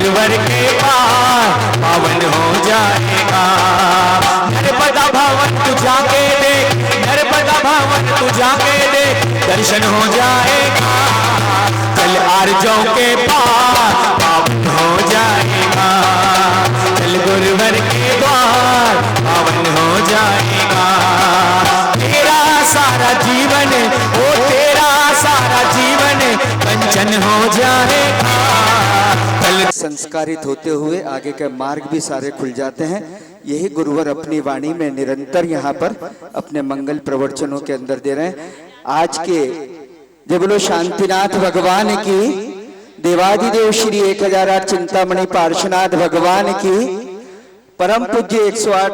गुरुवर के पार पावन हो जाएगा। नर्मदा भवन तू जाके देख, नर्मदा भवन तू जाके देख, दर्शन हो जाएगा। चल आरजों के पार पावन हो जाएगा। चल गुरुवर के द्वार पावन हो जाएगा। तेरा सारा जीवन, ओ तेरा सारा जीवन कंचन हो जाएगा। संस्कारित होते हुए आगे के मार्ग भी सारे खुल जाते हैं। यही गुरुवर अपनी वाणी में निरंतर यहाँ पर अपने मंगल प्रवचनों के अंदर दे रहे हैं। आज के जय बोलो शांतिनाथ भगवान की, देवादिदेव श्री 1008 चिंतामणि पार्श्वनाथ भगवान की, परम पूज्य 108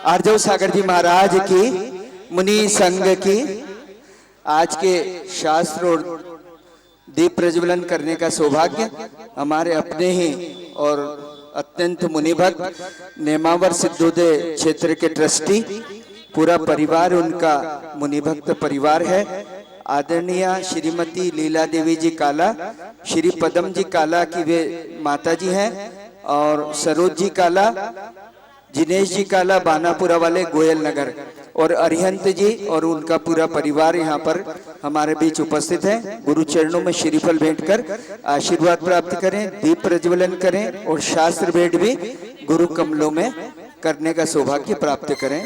आर्जव सागर जी महाराज की, मुनि संघ की। आज के शास्त्र और दीप प्रज्वलन करने का सौभाग्य हमारे अपने ही और अत्यंत मुनिभक्त नेमावर सिद्धोदय क्षेत्र के ट्रस्टी, पूरा परिवार उनका मुनिभक्त परिवार है। आदरणीय श्रीमती लीला देवी जी काला, श्री पदम जी काला की वे माता जी हैं, और सरोज जी काला, जिनेश जी काला बानापुरा वाले गोयल नगर, और अरिहंत जी और उनका पूरा परिवार यहाँ पर हमारे बीच उपस्थित है। गुरु चरणों में श्रीफल भेंट कर आशीर्वाद प्राप्त करें, दीप प्रज्वलन करें और शास्त्र भेंट भी गुरु कमलों में करने का सौभाग्य प्राप्त करें।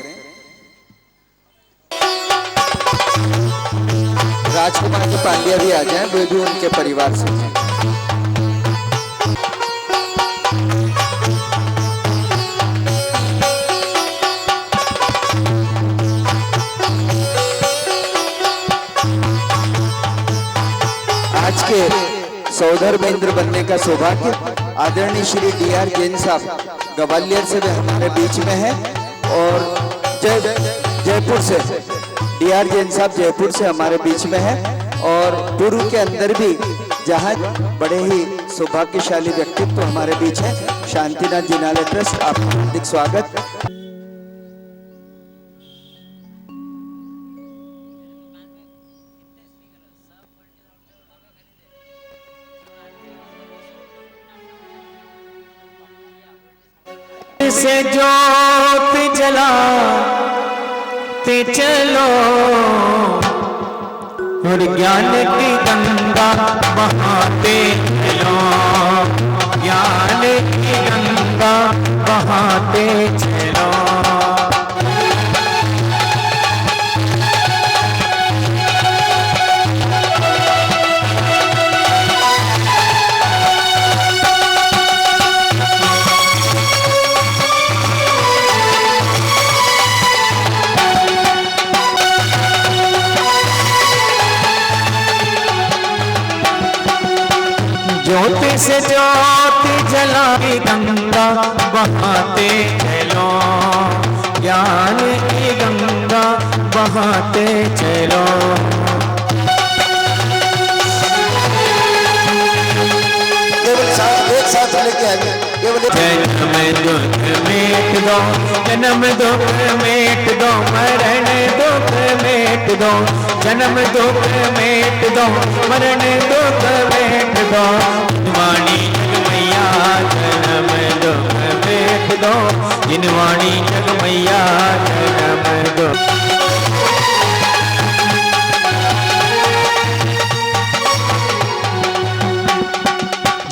राजकुमार जी पांड्या भी आ जाएं, वे भी उनके परिवार से हैं। आज के सौधर्मेंद्र बनने का सौभाग्य आदरणीय श्री DR जैन साहब ग्वालियर से वे हमारे बीच में हैं, और जयपुर से DR जैन साहब जयपुर से हमारे बीच में हैं, और पूर्व के अंदर भी जहाँ बड़े ही सौभाग्यशाली व्यक्तित्व तो हमारे बीच है। शांतिनाथ जिनालय ट्रस्ट, आपका हार्दिक स्वागत। से जोत जलाते चलो और ज्ञान की गंगा बहाते चलो, ज्ञान की गंगा बहाते चलो। ज्योति से ज्योति जलाई गंगा बहाते चलो, ज्ञान की गंगा बहाते चलो। एक साथ लेके आएंगे। जन्म दुख मेट दो, जन्म दुख मेट दो, मरण दुख मेट दो, जन्म दुख मेट दो, मरण दुख मेट दो। जिनवाणी जगमैया जन्म दुख मेट दो, जिनवाणी जगमैया जन्म दुख।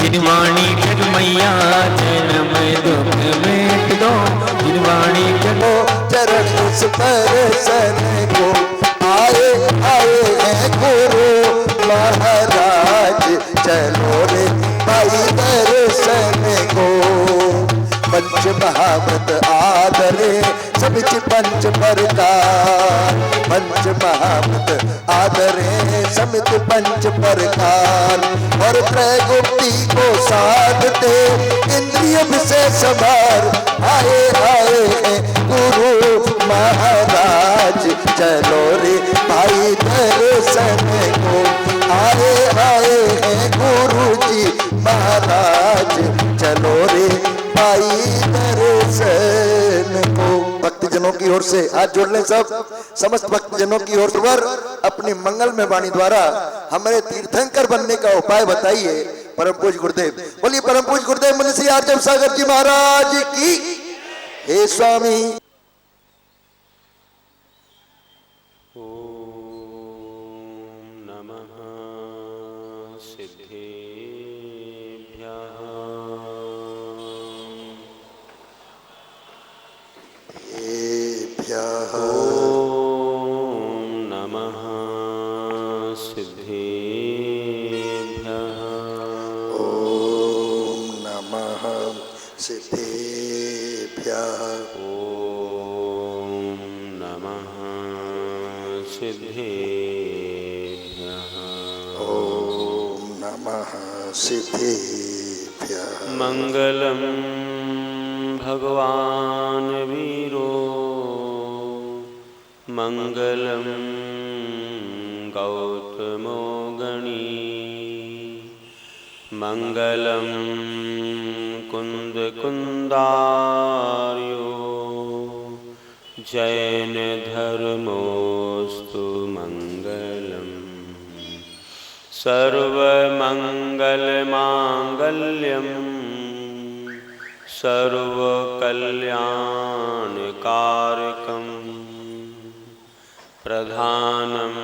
जिनवाणी जगमैया जन्म दुख मेट दो, जिनवाणी जगो। चरण उस परसन को आए आए हैं गुरु महाराज, चलो रे भाई दर्शन को। पंच महाव्रत आदरे सबिच पंच प्रकार, पंच महाव्रत आदरे समित पंच प्रकार। और त्रैगुप्ती को साधते इंद्रिय विशेष भार, आए आए हैं गुरु महाराज, चलो रे भाई दर्शन को। आए आए हैं गुरु जी महाराज, चलो रे भाई दर्शन को। भक्तजनों की ओर से हाथ जोड़ लें सब, समस्त भक्तजनों की ओर से अपनी मंगल में वाणी द्वारा हमारे तीर्थंकर बनने का उपाय बताइए। परम पूज्य गुरुदेव। बोलिए परम पूज्य गुरुदेव मुनि श्री आर्जव सागर जी महाराज की। हे स्वामी। ओम नमः सिद्धेभ्यः। ओम नमः सिद्धेभ्यः। ओम नमः सिद्धेभ्यः। ओम नमः सिद्धेभ्यः। ओम नमः सिद्धेभ्यः। मंगलम भगवान वीरो मंगलम गौतमो गणी मंगलम कुंद कुंदार्यो जैन धर्मोस्तु मंगलम सर्वमंगल मांगल्यम सर्वकल्याणकारकं प्रधानं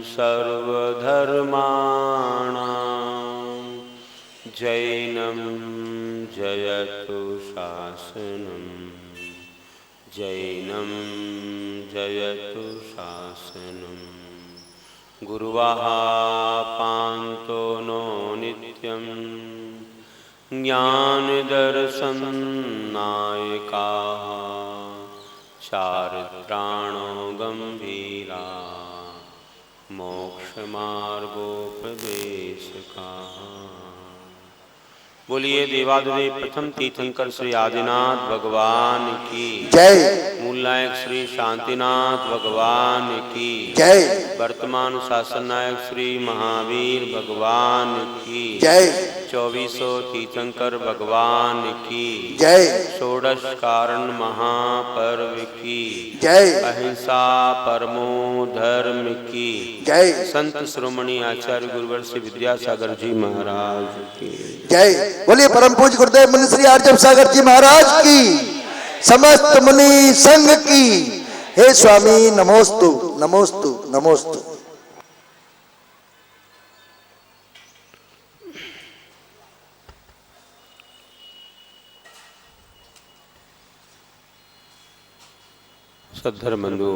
सर्वधर्माणां जैनं जयतु शासनं जैनं जयतु शासनं गुरुवाः पान्तो नो नित्यं ज्ञान दर्शन नायकाः चारित्राणो गंभीरा मोक्ष मार्गोपदेशकाः। बोलिए देवादिदेव प्रथम तीर्थंकर श्री आदिनाथ भगवान की जय। मूल नायक श्री शांतिनाथ भगवान की जय। वर्तमान शासन नायक श्री महावीर भगवान की जय। 2400 तीर्थंकर भगवान की जय। षोडश कारण महापर्व की जय। अहिंसा परमो धर्म की जय। संत श्रोमणी आचार्य गुरुवर श्री विद्यासागर जी महाराज की जय। बोलिए परम पूज्य गुरुदेव मुनि श्री आर्जव सागर जी महाराज की। समस्त मुनि संघ की। हे स्वामी नमोस्तु नमोस्तु नमोस्तु। सद्धर्म बंधु,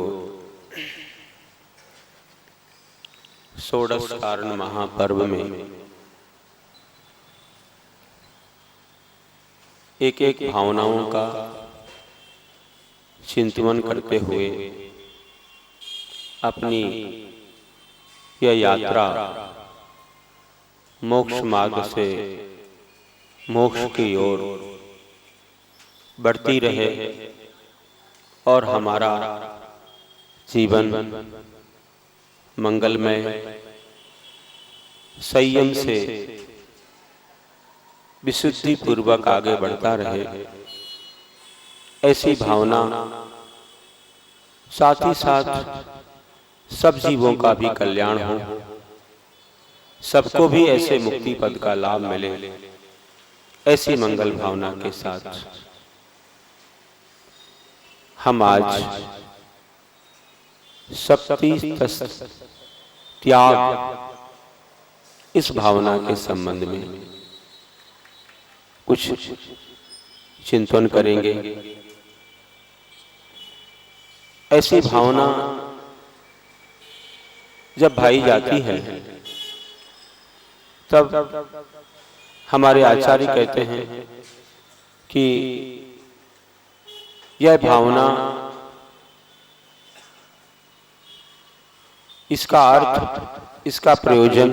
षोडश कारण महापर्व में एक एक भावनाओं का चिंतन करते हुए अपनी यह यात्रा मोक्ष मार्ग से मोक्ष की ओर बढ़ती रहे और हमारा जीवन मंगलमय संयम से विशुद्धि पूर्वक आगे बढ़ता रहे, ऐसी भावना साथ ही साथ सब जीवों का भी कल्याण हो, सबको भी ऐसे मुक्ति पद का लाभ मिले, ऐसी मंगल भावना के साथ हम आज शक्ति त्याग इस भावना के संबंध में कुछ चिंतन करेंगे। ऐसी भावना जब भाई जाती है तब हमारे आचार्य कहते हैं कि यह भावना, इसका अर्थ, इसका प्रयोजन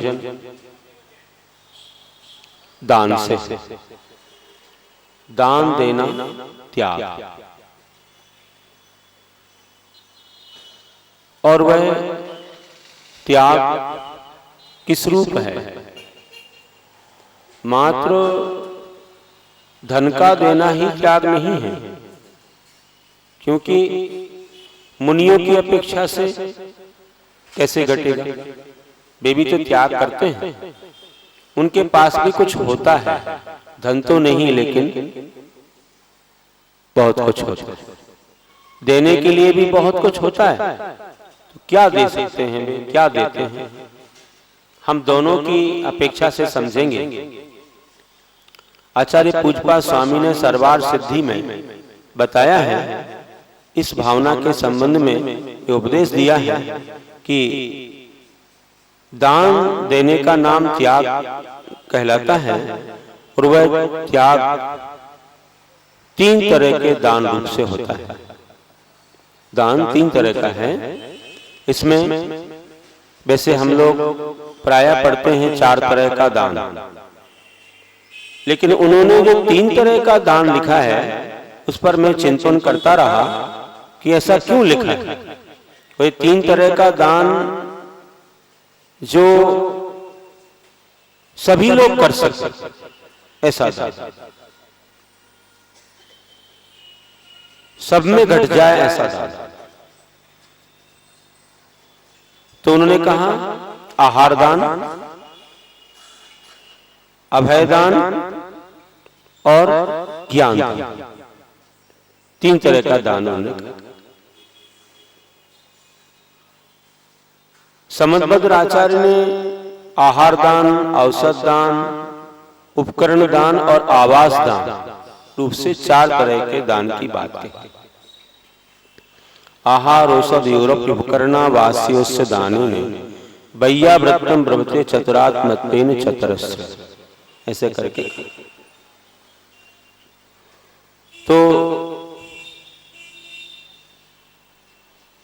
दान से, दान देना त्याग, और वह त्याग किस रूप है? मात्र धन का देना ही त्याग नहीं है, क्योंकि मुनियों की अपेक्षा से कैसे घटेगा? वे भी तो त्याग करते हैं। उनके पास भी कुछ होता है, धन तो नहीं लेकिन बहुत कुछ होता है, देने के लिए भी बहुत कुछ होता है। तो क्या दे सकते हैं वे, क्या देते हैं, हम दोनों की अपेक्षा से समझेंगे। आचार्य पूज्यपाद स्वामी ने सर्वार सिद्धि में बताया है, इस भावना के संबंध में ये उपदेश दिया है कि दान देने का नाम त्याग कहलाता है, और वह त्याग 3 तरह के दान रूप से होता है। दान 3 तरह का है। इसमें वैसे हम लोग प्रायः पढ़ते हैं 4 तरह का दान, लेकिन उन्होंने जो 3 तरह का दान लिखा है उस पर मैं चिंतन करता रहा कि ऐसा क्यों लिखा है। वह 3 तरह का दान जो सभी लोग कर सकते, ऐसा दान सब में घट जाए, ऐसा दान। तो उन्होंने कहा आहार दान, अभय दान और ज्ञान दान, 3 तरह का दान उन्होंने कहा। समदभद्र आचार्य ने आहार दान, औषध दान, उपकरण दान और आवास दान रूप से 4 तरह के दान की बात की। आहार औषध यूरोप उपकरणा वास्योस्य दानेन वैया व्रतम ब्रह्मते चतुरात्मत्वेन चतुरस्य, ऐसे करके। तो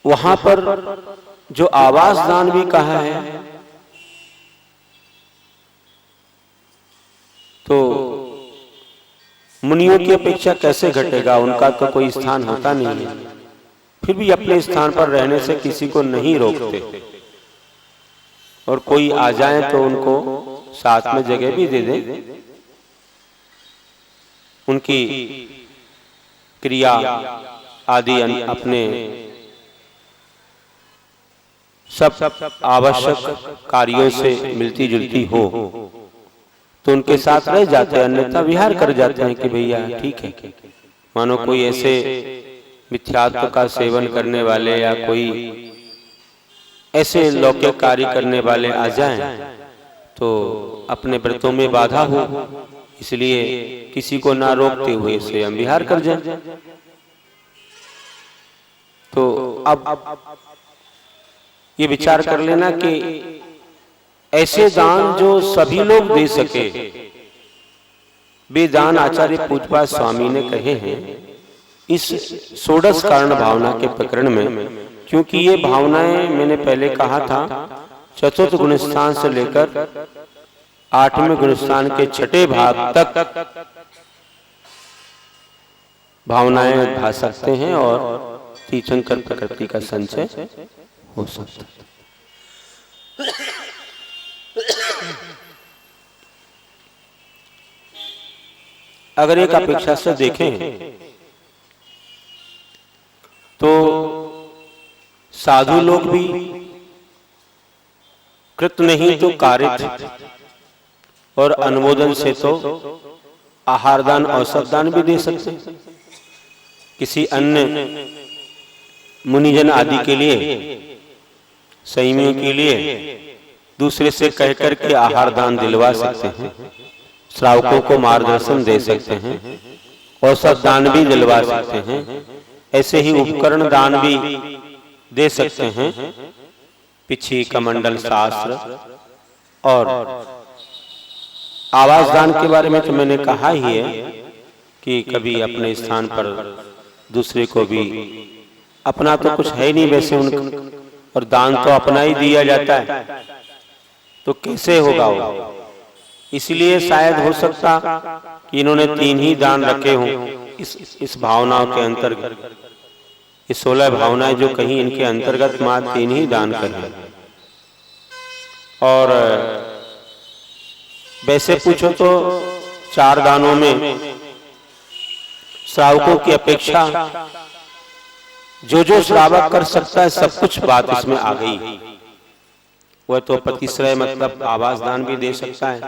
वहां पर जो आवास दान भी कहा है, तो मुनियों की अपेक्षा कैसे घटेगा, उनका तो कोई स्थान होता नहीं है, फिर भी अपने स्थान पर रहने से किसी को नहीं रोकते, और कोई आ जाए तो उनको साथ में जगह भी दे दे। उनकी क्रिया आदि अपने सब आवश्यक कार्यों से मिलती जुलती हो तो उनके साथ रह जाते हैं, अन्यथा विहार कर जाते हैं कि भैया ठीक है। मानो कोई ऐसे मिथ्यात्व का सेवन करने वाले या कोई ऐसे लौकिक कार्य करने वाले आ जाएं तो अपने व्रतों में बाधा हो, इसलिए किसी को ना रोकते हुए से हम विहार कर जाएं। तो अब ये विचार कर लेना कि ऐसे दान जो सभी लोग दे सके, वे दान आचार्य पूज्यपाद स्वामी ने कहे हैं इस षोडश कारण भावना के प्रकरण में। क्योंकि ये भावनाएं मैंने पहले कहा था, चतुर्थ गुणस्थान से लेकर 8वें गुणस्थान के 6ठे भाग तक भावनाएं भा सकते हैं और तीर्थंकर प्रकृति का संचय हो सकता है। अगर एक अपेक्षा से देखें तो साधु लोग भी कृत नहीं तो कारित, और अनुमोदन से तो आहार दान औषध दान भी दे सकते। किसी अन्य मुनिजन आदि के लिए, संयमियों के लिए दूसरे से कह करके आहार दान दिलवा सकते हैं, श्रावकों को मार्गदर्शन दे सकते हैं, औषध दान भी दिलवा सकते हैं, ऐसे ही उपकरण दान भी दे सकते हैं, पिछी कमंडल शास्त्र। और आवास दान के बारे में तो मैंने कहा ही है कि कभी अपने स्थान पर दूसरे को भी, अपना तो कुछ है ही नहीं वैसे उनका, और दान तो अपना ही दिया जाता है, तो कैसे होगा वो। इसलिए शायद हो सकता कि इन्होंने 3 ही दान रखे हों इस भावनाओं के अंतर्गत। ये 16 भावनाएं जो कहीं इनके अंतर्गत मात्र 3 ही दान करें। और वैसे पूछो तो 4 दानों में श्रावकों की अपेक्षा जो श्रावक कर सकता है सब कुछ बात इसमें आ गई। वह तो पतिश्रय मतलब आवास दान भी दे सकता है,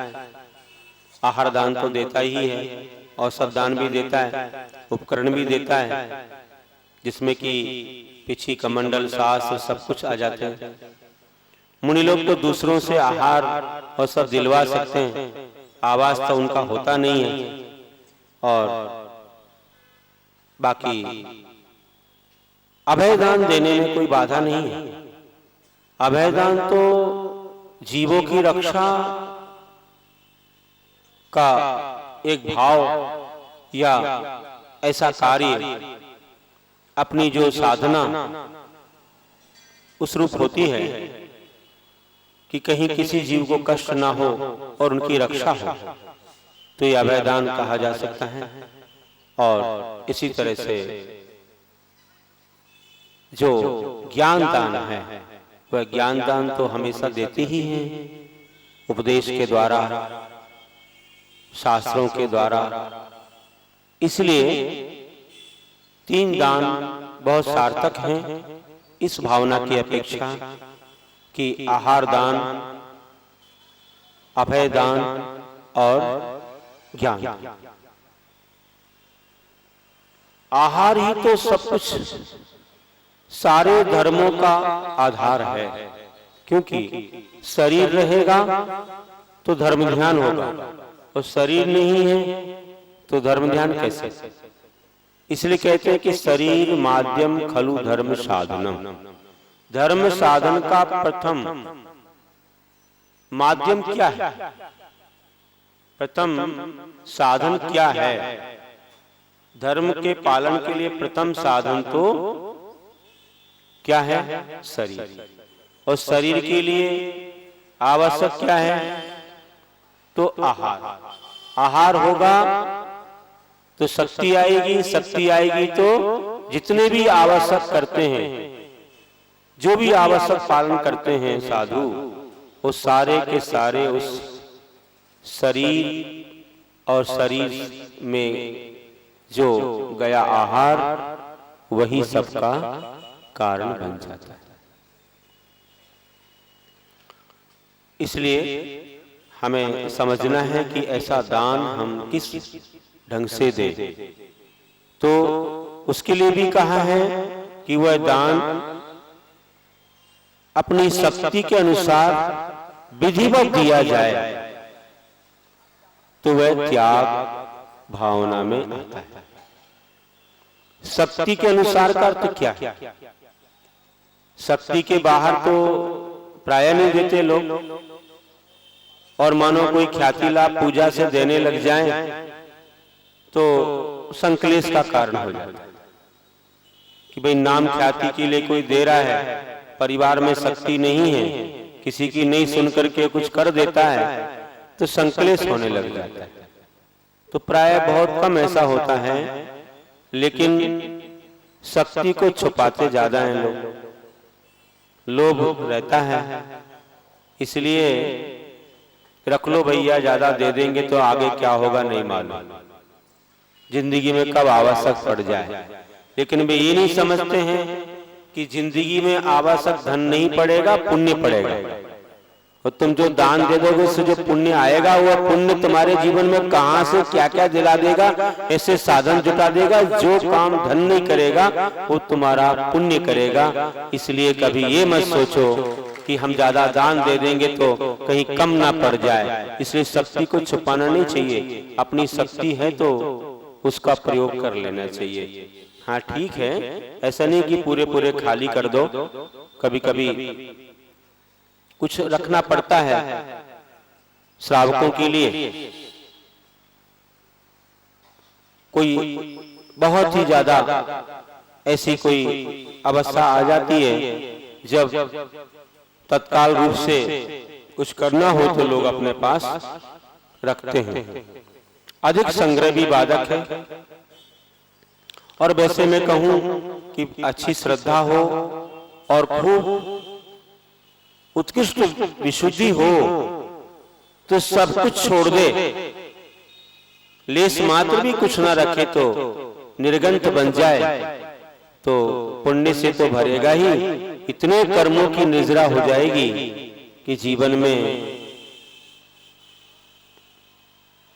आहार दान तो देता ही है, औषध दान भी देता है, उपकरण भी देता है, जिसमें कि पिछी कमंडल शास्त्र सब कुछ आ जाते हैं। मुनि लोग तो दूसरों से आहार और सब दिलवा सकते हैं, आवाज तो उनका होता नहीं है। और बाकी अभयदान देने में कोई बाधा नहीं है। अभयदान तो जीवों की रक्षा का एक भाव या ऐसा कार्य, अपनी जो साधना उस रूप होती है कि कहीं किसी जीव को कष्ट ना हो और उनकी रक्षा हो, तो यह अभयदान कहा जा सकता है। और इसी तरह से जो ज्ञान दान है, वह ज्ञान दान तो हमेशा देते ही हैं, उपदेश के द्वारा, शास्त्रों के द्वारा। इसलिए 3 दान बहुत सार्थक हैं इस भावना की अपेक्षा कि आहार दान, अभय दान और ज्ञान। आहार ही तो सब कुछ, सारे धर्मों का आधार है, क्योंकि शरीर रहेगा तो धर्म ध्यान होगा, और शरीर नहीं है तो धर्म ध्यान कैसे। इसलिए कहते हैं कि शरीर माध्यम खलु धर्म साधनम। धर्म साधन का प्रथम माध्यम क्या है, प्रथम साधन क्या है? धर्म के पालन के लिए प्रथम साधन तो क्या है? शरीर। और शरीर के लिए आवश्यक क्या है? तो आहार। आहार होगा तो शक्ति आएगी, शक्ति आएगी तो जितने भी आवश्यक करते हैं, जो भी आवश्यक पालन करते हैं साधु, वो सारे के सारे उस शरीर और शरीर में जो गया आहार, वही सबका कारण बन जाता है। इसलिए हमें समझना है कि ऐसा दान हम किस ढंग से दें। तो उसके लिए भी कहा है कि वह दान अपनी शक्ति के अनुसार विधिवत दिया जाए, तो वह त्याग भावना में आता है। शक्ति के अनुसार का अर्थ क्या है? शक्ति के बाहर तो प्राय नहीं देते लोग, और मानो कोई ख्याति लाभ पूजा से देने लग जाएं तो संकलेश का कारण हो जाता है कि भाई नाम ख्याति के लिए कोई दे रहा है, परिवार में शक्ति नहीं है, किसी की नहीं सुन करके कुछ कर देता है, तो संकलेश होने लग जाता है। तो प्राय बहुत कम ऐसा होता है, लेकिन शक्ति को छुपाते ज्यादा हैं लोग, लोभ रहता है। इसलिए रख लो भैया, ज्यादा दे देंगे तो आगे क्या होगा नहीं मालूम, जिंदगी में कब आवश्यक पड़ जाए। लेकिन वे ये नहीं समझते हैं कि जिंदगी में आवश्यक धन नहीं पड़ेगा, पुण्य पड़ेगा। और तुम जो दान दे दोगे, उससे जो पुण्य आएगा, वह पुण्य तुम्हारे जीवन में कहां से क्या क्या दिला देगा, ऐसे साधन जुटा देगा। जो काम धन नहीं करेगा, वो तुम्हारा पुण्य करेगा। इसलिए कभी ये मत सोचो कि हम ज्यादा दान दे देंगे तो कहीं कम ना पड़ जाए। इसलिए शक्ति को छुपाना नहीं चाहिए, अपनी शक्ति है तो उसका प्रयोग कर लेना चाहिए। हाँ ठीक है, ऐसा नहीं कि पूरे पूरे खाली कर दो, कभी कभी कुछ रखना पड़ता है श्रावकों के लिए। कोई बहुत ही ज्यादा ऐसी कोई अवस्था आ जाती है जब तत्काल रूप से कुछ करना हो तो लोग अपने पास रखते हैं। अधिक संग्रह भी बाधक है। और वैसे मैं कहूं कि अच्छी श्रद्धा हो और खूब उत्कृष्ट विशुद्धि हो तो सब कुछ छोड़ दे, लेस मात्र भी कुछ ना रखे तो निर्गंत बन जाए, तो पुण्य से तो भरेगा ही, इतने कर्मों की निजरा हो जाएगी कि जीवन में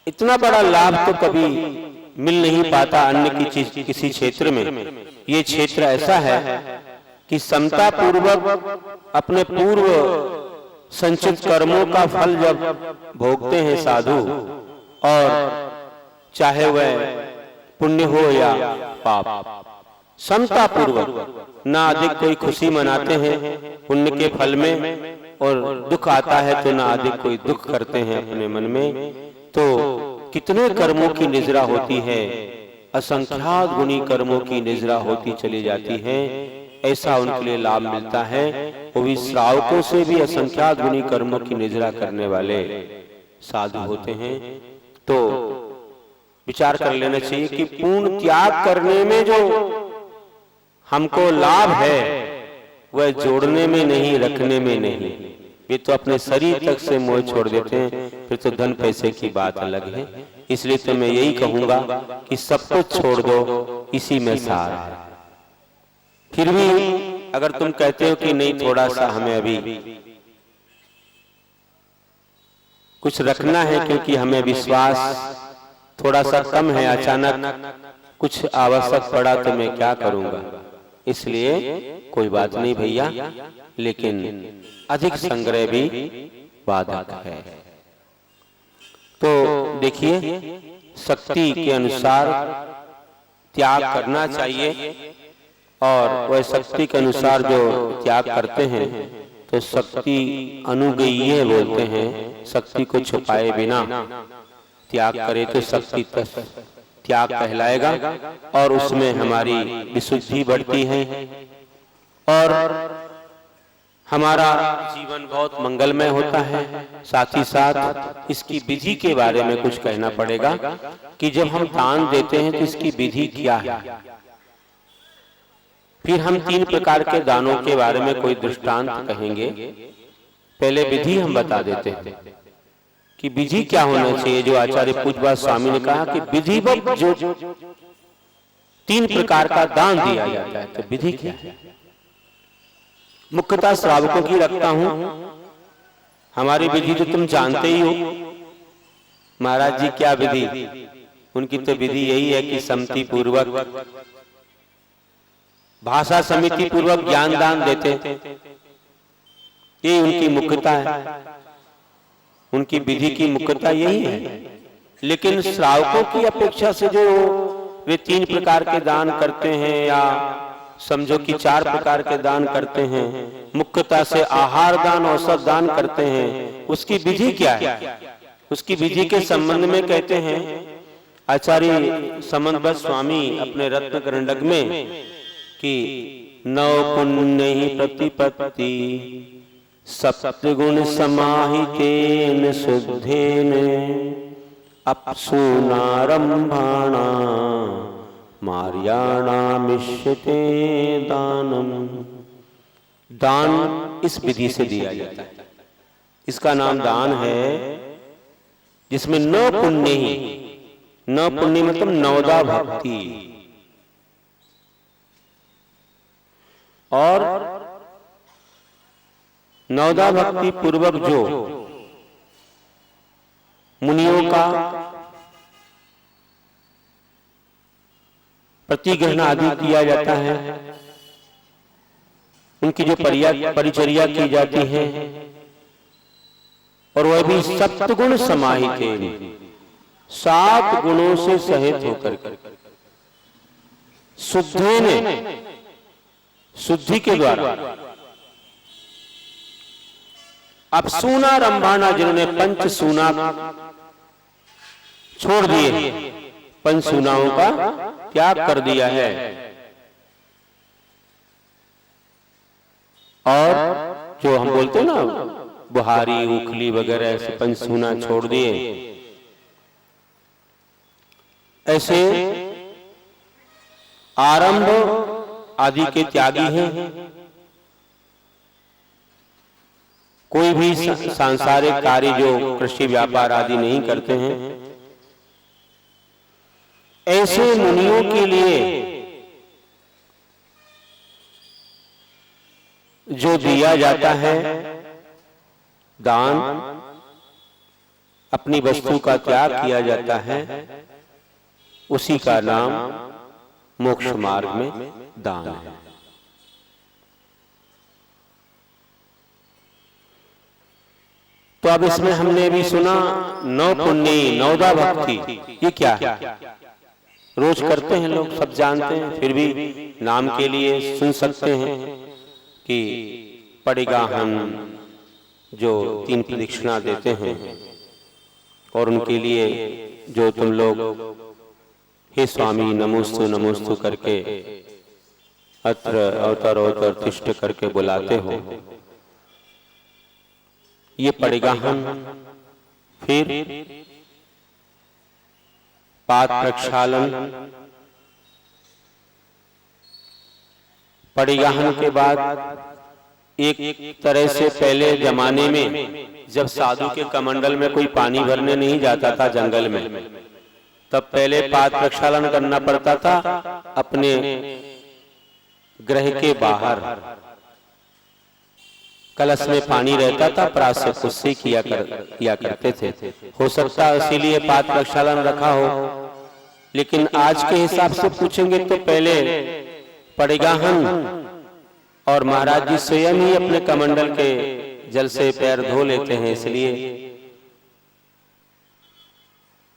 इतना बड़ा लाभ तो कभी मिल नहीं पाता अन्य की चीज किसी क्षेत्र में। ये क्षेत्र ऐसा है कि समता पूर्वक अपने पूर्व संचित कर्मों का फल जब भोगते हैं साधु, और चाहे वह पुण्य हो या पाप, समता पूर्वक ना अधिक कोई खुशी मनाते हैं पुण्य के फल में, और दुख आता है तो ना अधिक कोई दुख करते हैं अपने मन में। तो कितने कर्मों की निजरा होती है, असंख्यात गुणी कर्मों की निजरा होती चली जाती है, ऐसा उनके लिए लाभ मिलता है। वो भी श्रावकों से भी असंख्यात गुणी कर्मों की निजरा करने वाले साधु होते हैं। तो विचार कर लेना चाहिए कि पूर्ण त्याग करने में जो हमको लाभ है वह जोड़ने में नहीं, रखने में नहीं। वे तो अपने शरीर तक से मोह छोड़ देते हैं, फिर तो धन पैसे की बात अलग है। इसलिए तो मैं यही कहूंगा कि सब कुछ छोड़ दो, इसी में सार है। फिर भी अगर तुम कहते हो कि नहीं थोड़ा सा हमें अभी कुछ रखना है क्योंकि हमें विश्वास थोड़ा सा कम है, अचानक कुछ आवश्यक पड़ा तो मैं क्या करूंगा, इसलिए कोई बात नहीं भैया, लेकिन अधिक संग्रह भी बाधक है। तो देखिए, शक्ति के अनुसार त्याग करना चाहिए, और वह शक्ति के अनुसार जो त्याग करते हैं तो शक्ति अनुगेय बोलते हैं। शक्ति को छुपाए बिना त्याग करे तो शक्ति त्याग कहलाएगा, और उसमें हमारी विशुद्धि बढ़ती है और हमारा जीवन बहुत मंगलमय होता है। साथ ही साथ इसकी विधि के बारे में कुछ कहना पड़ेगा कि जब हम दान देते हैं तो इसकी विधि क्या है। फिर हम 3 प्रकार के दानों के बारे में कोई दृष्टांत कहेंगे। पहले विधि हम बता देते हैं कि विधि क्या होना चाहिए। जो आचार्य पूज्यपाद स्वामी ने कहा कि विधिवत जो 3 प्रकार का दान दिया जाता है, तो विधि क्या है। मुख्यतः श्रावकों की रखता हूं। हमारी विधि तो तुम जानते ही हो। महाराज जी क्या विधि, उनकी तो विधि यही है कि सम्मति पूर्वक, भाषा समिति पूर्वक ज्ञान दान देते, ये उनकी मुख्यता है। उनकी विधि की मुख्यता यही है। लेकिन श्रावकों की अपेक्षा से जो वे 3 प्रकार के दान करते हैं, या समझो कि 4 प्रकार के दान करते हैं, मुख्यतः से आहार दान, औषध दान करते हैं, उसकी विधि क्या है। उसकी विधि के संबंध में कहते हैं आचार्य समन्वय स्वामी अपने रत्न करंडक में कि 9 पुण्य ही प्रतिपत्ति सप्तगुण समाहितेन शुद्धेन अप्सूनारंभाणा मार्याणामिष्यते दानम। दान इस विधि से दिया जाता है। इसका नाम दान है, जिसमें 9 पुण्य ही, 9 पुण्य मतलब 9दा भक्ति, और 9दा भक्ति पूर्वक जो मुनियों का प्रतिग्रहण आदि किया जाता है, उनकी जो परिचर्या की जाती है, और वह भी सप्तगुण समाहित है, 7 गुणों से सहित होकर शुद्धे ने, शुद्धि के द्वारा। अब सूना रंभाना, जिन्होंने 5 सूना छोड़ दिए, 5 सूनाओं का त्याग कर दिया है, और जो हम बोलते हैं ना बुहारी, उखली वगैरह, ऐसे 5 सूना छोड़ दिए, ऐसे आरंभ आदि के त्यागी हैं। कोई भी सांसारिक कार्य जो कृषि व्यापार आदि नहीं करते हैं, ऐसे मुनियों के लिए जो दिया जाता है दान, अपनी वस्तु का त्याग किया जाता है, उसी का नाम मोक्ष मार्ग में दान है। तो अब इसमें हमने भी सुना नौ पुण्य नौदा भक्ति, ये क्या है? रोज करते हैं लोग, सब जानते हैं, फिर भी नाम के लिए सुन सकते हैं कि पड़ेगा हम जो 3 प्रदक्षिणा देते हैं और उनके लिए जो तुम लोग हे स्वामी नमोस्तु नमोस्तु करके अत्र अवतर अवतर तिष्ठ करके बुलाते हो, ये पड़ेगा हम। फिर पाद प्रक्षालन, परिगाहन के बाद एक तरह से पहले जमाने में जब साधु के कमंडल में कोई पानी भरने नहीं जाता था जंगल में, तब पहले पाद प्रक्षालन करना पड़ता था। अपने ग्रह के बाहर कलश में पानी रहता था, प्रायश्चित उससे किया करते थे। हो सकता है इसीलिए पाद प्रक्षालन रखा हो, लेकिन आज के हिसाब से पूछेंगे तो पहले परिगाहन, और महाराज जी स्वयं ही अपने कमंडल के जल से पैर धो लेते हैं, इसलिए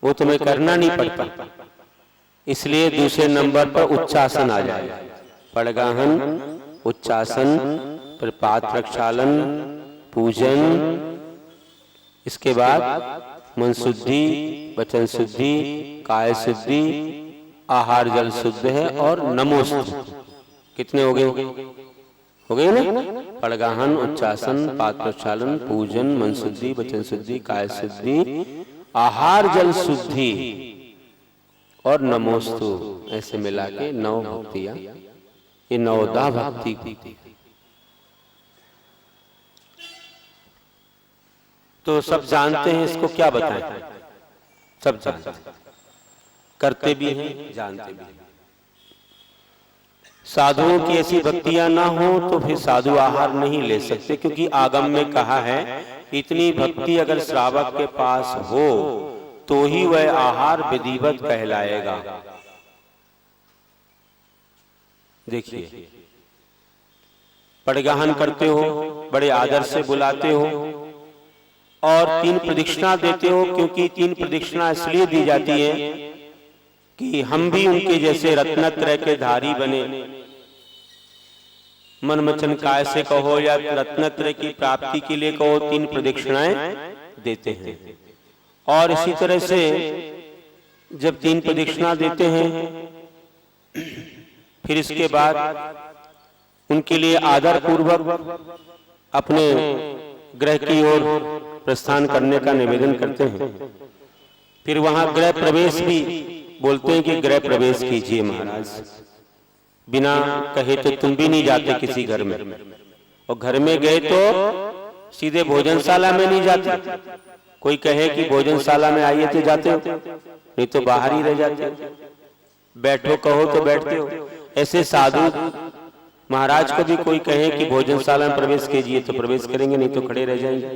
वो तुम्हें करना नहीं पड़ता। इसलिए दूसरे नंबर पर उच्चासन आ जाए, परिगाहन, उच्चासन, फिर पाद प्रक्षालन, पूजन, इसके बाद मन शुद्धि, वचन शुद्धि, काय शुद्धि, आहार जल शुद्ध है, और नमोस्तु। कितने हो गए ना? परिगाहन, उच्चासन, पाद प्रक्षालन, पूजन, मन शुद्धि, वचन शुद्धि, काय शुद्धि, आहार जल शुद्धि और नमोस्तु, ऐसे मिला के 9 भक्तियां, ये 9दा भक्ति। तो सब जानते हैं, इसको क्या बताएं? सब जानते हैं, करते भी हैं, जानते भी हैं। साधुओं की ऐसी भक्तियां ना हो तो फिर साधु आहार नहीं ले सकते, क्योंकि आगम में कहा है इतनी भक्ति अगर श्रावक के पास हो तो ही वह आहार विधिवत कहलाएगा। देखिए, परिगाहन करते हो, बड़े आदर से बुलाते हो और 3 प्रदक्षिणा देते हो, क्योंकि 3 प्रदक्षिणा इसलिए दी जाती है कि हम भी उनके जैसे रत्नत्रय के धारी बने। मन वचन काय से कहो या रत्नत्रय की प्राप्ति के लिए कहो, 3 प्रदक्षिणाएं देते हैं। और इसी तरह से जब 3 प्रदक्षिणा देते हैं, फिर इसके बाद उनके लिए आदर पूर्वक अपने गृह की ओर प्रस्थान करने का निवेदन करते हैं। फिर वहां गृह प्रवेश भी बोलते हैं कि गृह प्रवेश कीजिए महाराज, बिना कहे तो तुम भी नहीं जाते किसी घर में, और घर में गए तो सीधे भोजनशाला में नहीं जाते। कोई कहे कि भोजनशाला में आइए तो जाते हो, नहीं तो बाहर ही रह जाते हो। बैठो कहो तो बैठते हो। ऐसे साधु महाराज को भी कोई कहे कि भोजनशाला में प्रवेश कीजिए तो प्रवेश करेंगे, नहीं तो खड़े रह जाएंगे,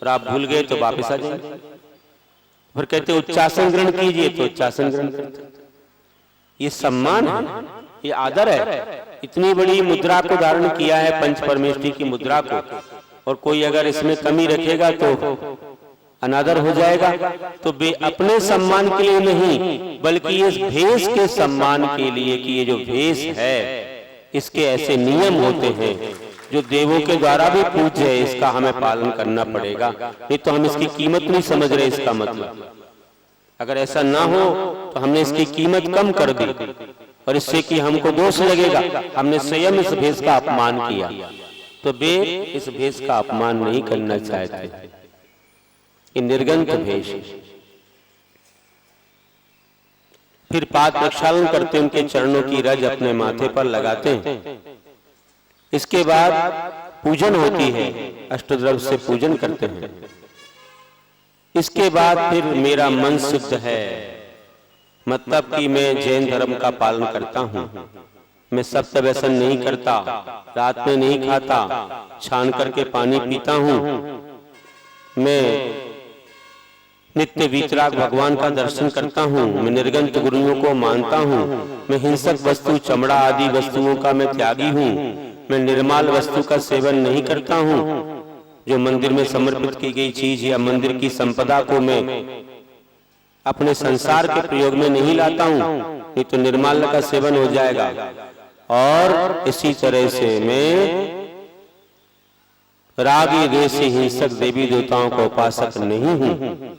और आप भूल गए तो वापस आ जाएंगे। फिर कहते उच्चासन ग्रहण कीजिए तो उच्चासन ग्रहण करते। ये सम्मान है, ये आदर है। इतनी बड़ी मुद्रा को धारण किया है, पंच परमेष्ठी की मुद्रा को, और कोई अगर इसमें कमी रखेगा तो अनादर हो जाएगा। तो वे अपने सम्मान के लिए नहीं, बल्कि इस भेष के सम्मान के लिए कि ये जो भेष है इसके ऐसे नियम होते हैं जो देवों के द्वारा भी पूज्य है, इसका हमें पालन करना पड़ेगा, नहीं तो हम इसकी कीमत नहीं समझ रहे। इसका मतलब अगर ऐसा ना हो तो हमने इसकी कीमत कम कर दी, और इससे कि हमको दोष लगेगा, हमने स्वयं इस भेष का अपमान किया। तो वे इस भेष का अपमान नहीं करना चाहते, ये निर्गंत भेष। फिर पाद प्रक्षालन करते, उनके चरणों की रज अपने माथे पर लगाते हैं। इसके बाद पूजन होती है, अष्टद्रव्य से पूजन करते हैं। इसके बाद फिर मेरा मन शुद्ध है, मतलब कि मैं जैन धर्म का पालन करता हूँ। मैं सप्त व्यसन नहीं करता, रात में नहीं खाता, छान करके पानी पीता हूँ। मैं नित्य वीतराग भगवान का दर्शन करता हूँ, मैं निर्गंत गुरुओं को मानता हूँ, मैं हिंसक वस्तु चमड़ा आदि वस्तुओं का मैं त्यागी हूँ, मैं निर्माल वस्तु का सेवन नहीं करता हूँ, जो मंदिर में समर्पित की गई चीज या मंदिर की संपदा को मैं अपने संसार के प्रयोग में नहीं लाता हूँ, नहीं तो निर्माल्य का सेवन हो जाएगा। और इसी तरह से मैं रागी द्वेषी हिंसक देवी देवताओं का उपासक नहीं हूं।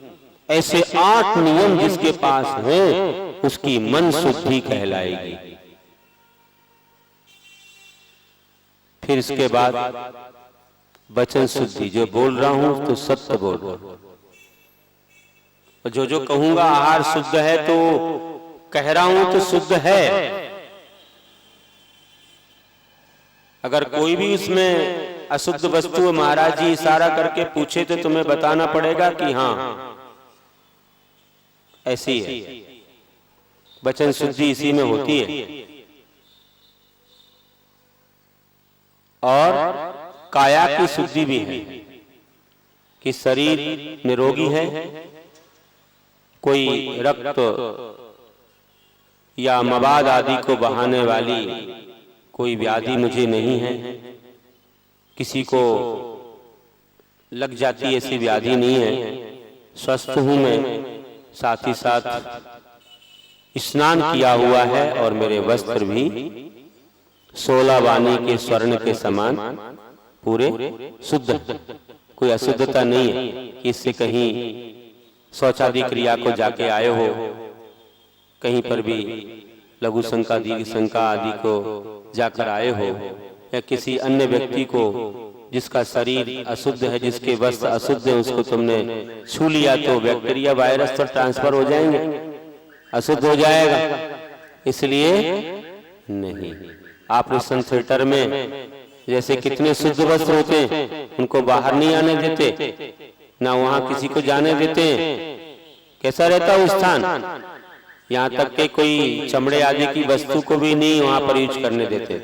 ऐसे 8 नियम जिसके पास हैं उसकी मन शुद्धि कहलाएगी। फिर इसके बाद वचन शुद्धि, जो बोल रहा हूं तो सत्य बोल रहा हूं, और जो कहूंगा आहार शुद्ध है तो कह रहा हूं तो शुद्ध है। अगर कोई भी उसमें अशुद्ध वस्तु महाराज जी इशारा करके पूछे तो तुम्हें बताना पड़ेगा कि हाँ ऐसी है। वचन शुद्धि इसी में होती है। और काया की शुद्धि भी है कि शरीर निरोगी है, कोई रक्त या मवाद आदि को बहाने वाली कोई व्याधि मुझे नहीं है, किसी को लग जाती ऐसी व्याधि नहीं है, स्वस्थ हूं मैं, साथ ही साथ स्नान किया हुआ है और मेरे वस्त्र भी 16 वाणी के स्वर्ण के समान पूरे शुद्ध है, कोई अशुद्धता नहीं है कि इससे कहीं शौचादि क्रिया को जाके आए हो, कहीं पर भी लघु शंका दीर्घ शंका आदि को जाकर आए हो, या किसी अन्य व्यक्ति को जिसका शरीर अशुद्ध है, जिसके वस्त्र अशुद्ध है, उसको तुमने छू लिया तो बैक्टीरिया वायरस तो ट्रांसफर हो जाएंगे, अशुद्ध हो जाएगा, इसलिए नहीं। ऑपरेशन थिएटर में जैसे कितने शुद्ध वस्त्र होते हैं, उनको बाहर नहीं आने देते, ना वहां किसी को जाने देते। कैसा रहता है स्थान, यहाँ तक के कोई चमड़े आदि की वस्तु को भी नहीं वहां पर यूज करने देते।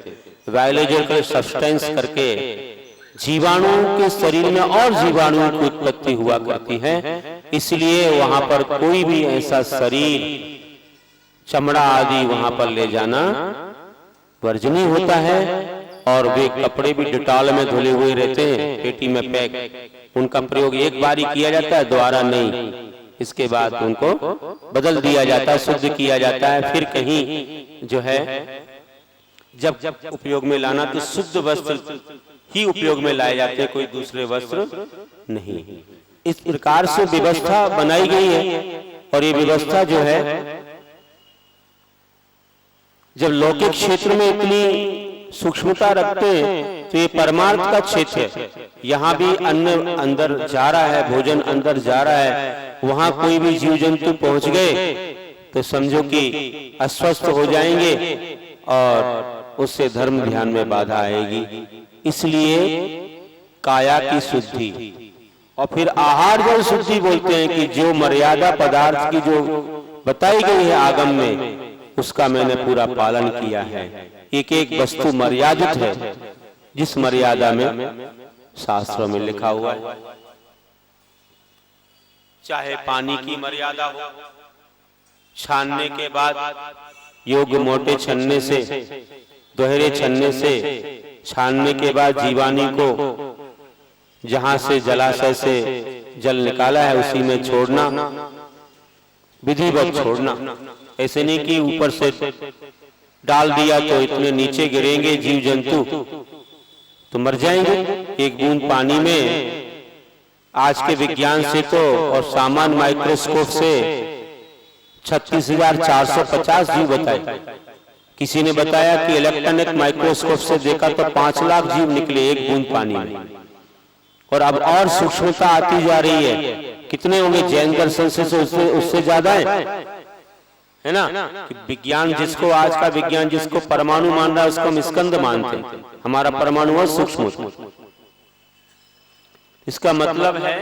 बायोलॉजिकल सब्सटेंस करके जीवाणुओं के शरीर में और जीवाणुओं की उत्पत्ति हुआ करती है, इसलिए वहां पर कोई भी ऐसा शरीर चमड़ा आदि वहां पर ले जाना वर्जनीय होता है। और वे कपड़े भी डिटॉल में धुले हुए रहते हैं, पेटी में पैक, उनका प्रयोग एक बार ही किया जाता है, दोबारा नहीं, इसके बाद उनको बदल दिया जाता है, शुद्ध किया जाता है। फिर कहीं जो है जब उपयोग में लाना तो शुद्ध वस्त्र ही उपयोग में लाए जाते हैं, कोई दूसरे वस्त्र नहीं। इस प्रकार से व्यवस्था बनाई गई है। और ये व्यवस्था जो है जब लौकिक क्षेत्र में इतनी सूक्ष्मता रखते हैं तो ये परमार्थ का क्षेत्र है। यहाँ भी अन्न अंदर जा रहा है, भोजन अंदर जा रहा है, वहां कोई भी जीव जंतु पहुंच गए तो समझो कि अस्वस्थ हो जाएंगे और उससे धर्म ध्यान में बाधा आएगी। इसलिए काया की शुद्धि और फिर आहार जल शुद्धि बोलते हैं कि जो मर्यादा पदार्थ की जो बताई गई है आगम में, उसका मैंने पूरा पालन किया है। एक एक वस्तु मर्यादित है, जिस मर्यादा में शास्त्रों में लिखा हुआ है। चाहे पानी की मर्यादा हो, छानने के बाद योग्य मोटे छन्ने से, दोहरे छन्ने से छानने के बाद जीवानी को जहां से जलाशय से जल निकाला है उसी में छोड़ना, विधिवत छोड़ना। ऐसे नहीं कि ऊपर से डाल दिया तो इतने नीचे गिरेंगे जीव जंतु तो मर जाएंगे। एक बूंद पानी में आज के विज्ञान से तो और सामान्य माइक्रोस्कोप से 36,450 जीव बताए। किसी ने बताया कि इलेक्ट्रॉनिक माइक्रोस्कोप से देखा तो 5 लाख जीव निकले एक बूंद पानी में। और अब और सूक्ष्मता आती जा रही है, कितने होंगे जैन दर्शन से उससे ज्यादा है ना। कि विज्ञान जिसको आज का विज्ञान जिसको परमाणु मान रहा है उसको हम स्कंद मानते हैं, हमारा परमाणु है सूक्ष्म। इसका मतलब है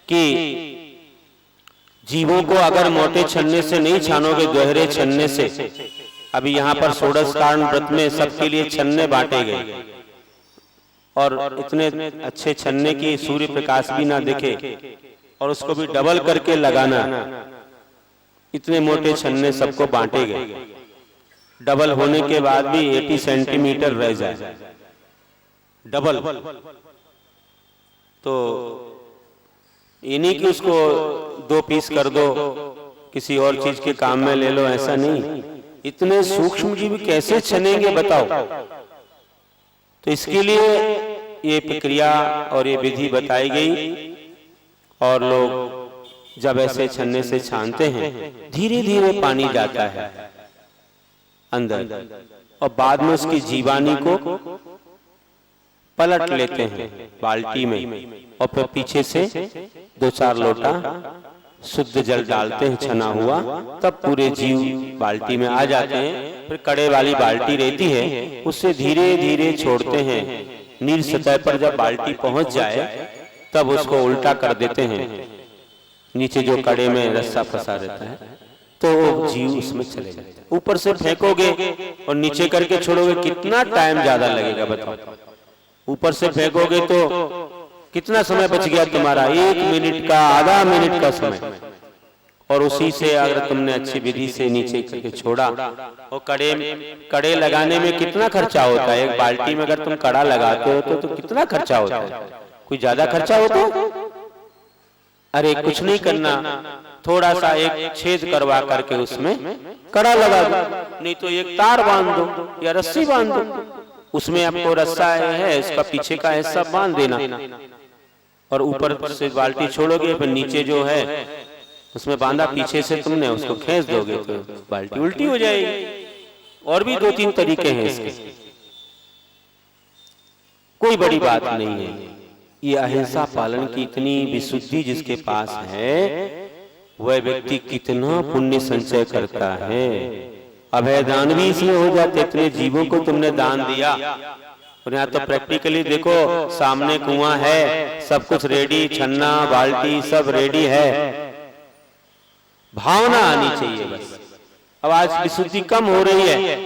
कि जीवों को अगर मोटे छन्ने से नहीं छानोगे, दोहरे छन्ने से, अभी यहाँ पर षोडश कारण व्रत में सबके लिए छन्ने बांटे गए और इतने अच्छे छन्ने की सूर्य प्रकाश भी ना दिखे और उसको भी डबल करके लगाना। इतने मोटे छन्ने सबको बांटे गए, डबल होने के बाद भी 80 सेंटीमीटर रह जाए डबल। तो ये नहीं कि उसको 2 पीस कर दो, किसी और चीज के काम में ले लो, ऐसा नहीं। इतने सूक्ष्म जीव कैसे छनेंगे बताओ। तो इसके लिए ये प्रक्रिया और ये विधि बताई गई। और लोग जब ऐसे छन्ने से छानते हैं, धीरे धीरे पानी जाता है अंदर, और बाद में उसकी जीवानी को पलट लेते हैं बाल्टी में, और फिर पीछे से 2-4 लोटा शुद्ध जल डालते हैं छना हुआ, तब पूरे जीव बाल्टी में आ जाते हैं। फिर कड़े वाली बाल्टी रहती है, उससे धीरे धीरे छोड़ते हैं। नील सतह पर जब बाल्टी पहुंच जाए तब उसको उल्टा कर देते हैं, नीचे जो कड़े में रस्सा फंसा रहता है, तो वो जीव उसमें चले जाते हैं। ऊपर से फेंकोगे और नीचे करके छोड़ोगे, कितना टाइम ज्यादा लगेगा बताओ। ऊपर से फेंकोगे तो कितना समय बच गया तुम्हारा, 1 मिनट का, आधा मिनट का समय। और उसी से अगर तुमने अच्छी विधि से नीचे करके छोड़ा, और कड़े लगाने में कितना खर्चा होता है। एक बाल्टी में अगर तुम कड़ा लगाते हो तो कितना खर्चा होता है, कोई ज्यादा खर्चा होता है? अरे कुछ नहीं करना, थोड़ा सा एक छेद करवा करके उसमें कड़ा लगा दो, नहीं तो एक तार बांध दो या रस्सी बांध दो, उसमें आपको रस्सा है उसका पीछे का हिस्सा बांध देना, और ऊपर से बाल्टी छोड़ोगे, फिर नीचे जो है उसमें बांधा, पीछे से तुमने उसको खींच दोगे तो बाल्टी उल्टी हो जाएगी। और भी 2-3 तरीके हैं इसके, कोई बड़ी बात नहीं है। ये अहिंसा पालन की इतनी विशुद्धि जिसके पास है, वह व्यक्ति कितना पुण्य संचय करता है। अभय दान भी इसलिए हो जाते, इतने जीवों को तुमने दान दिया। और यहाँ तो प्रैक्टिकली देखो, सामने कुआं है, सब कुछ रेडी, छन्ना बाल्टी सब रेडी है, भावना आनी चाहिए बस। अब आज विशुद्धि कम हो रही है,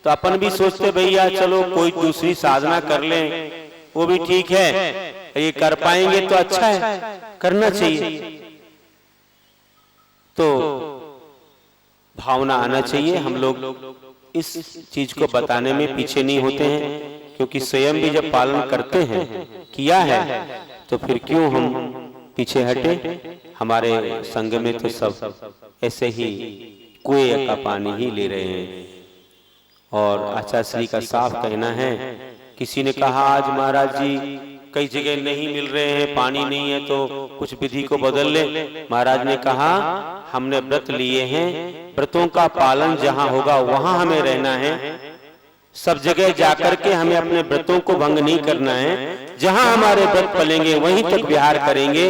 तो अपन भी सोचते भैया चलो कोई दूसरी साधना कर लें, वो भी ठीक है, ये कर पाएंगे तो अच्छा है, करना चाहिए। तो भावना आना चाहिए। हम लोग इस चीज को बताने में पीछे नहीं होते हैं, क्योंकि स्वयं भी जब पालन करते हैं, किया है, तो फिर क्यों हम पीछे हटे। हमारे संग में तो सब ऐसे ही कुएं का पानी ही ले रहे हैं। और आचार्य श्री का साफ कहना है, किसी ने कहा आज महाराज जी कई जगह नहीं मिल रहे हैं, पानी नहीं है, तो कुछ विधि को बदल ले। महाराज ने कहा हमने व्रत लिए हैं, व्रतों का पालन जहां होगा वहां हमें रहना है। सब जगह जाकर के हमें अपने व्रतों को भंग नहीं करना है। जहां हमारे व्रत पलेंगे वहीं तक विहार करेंगे,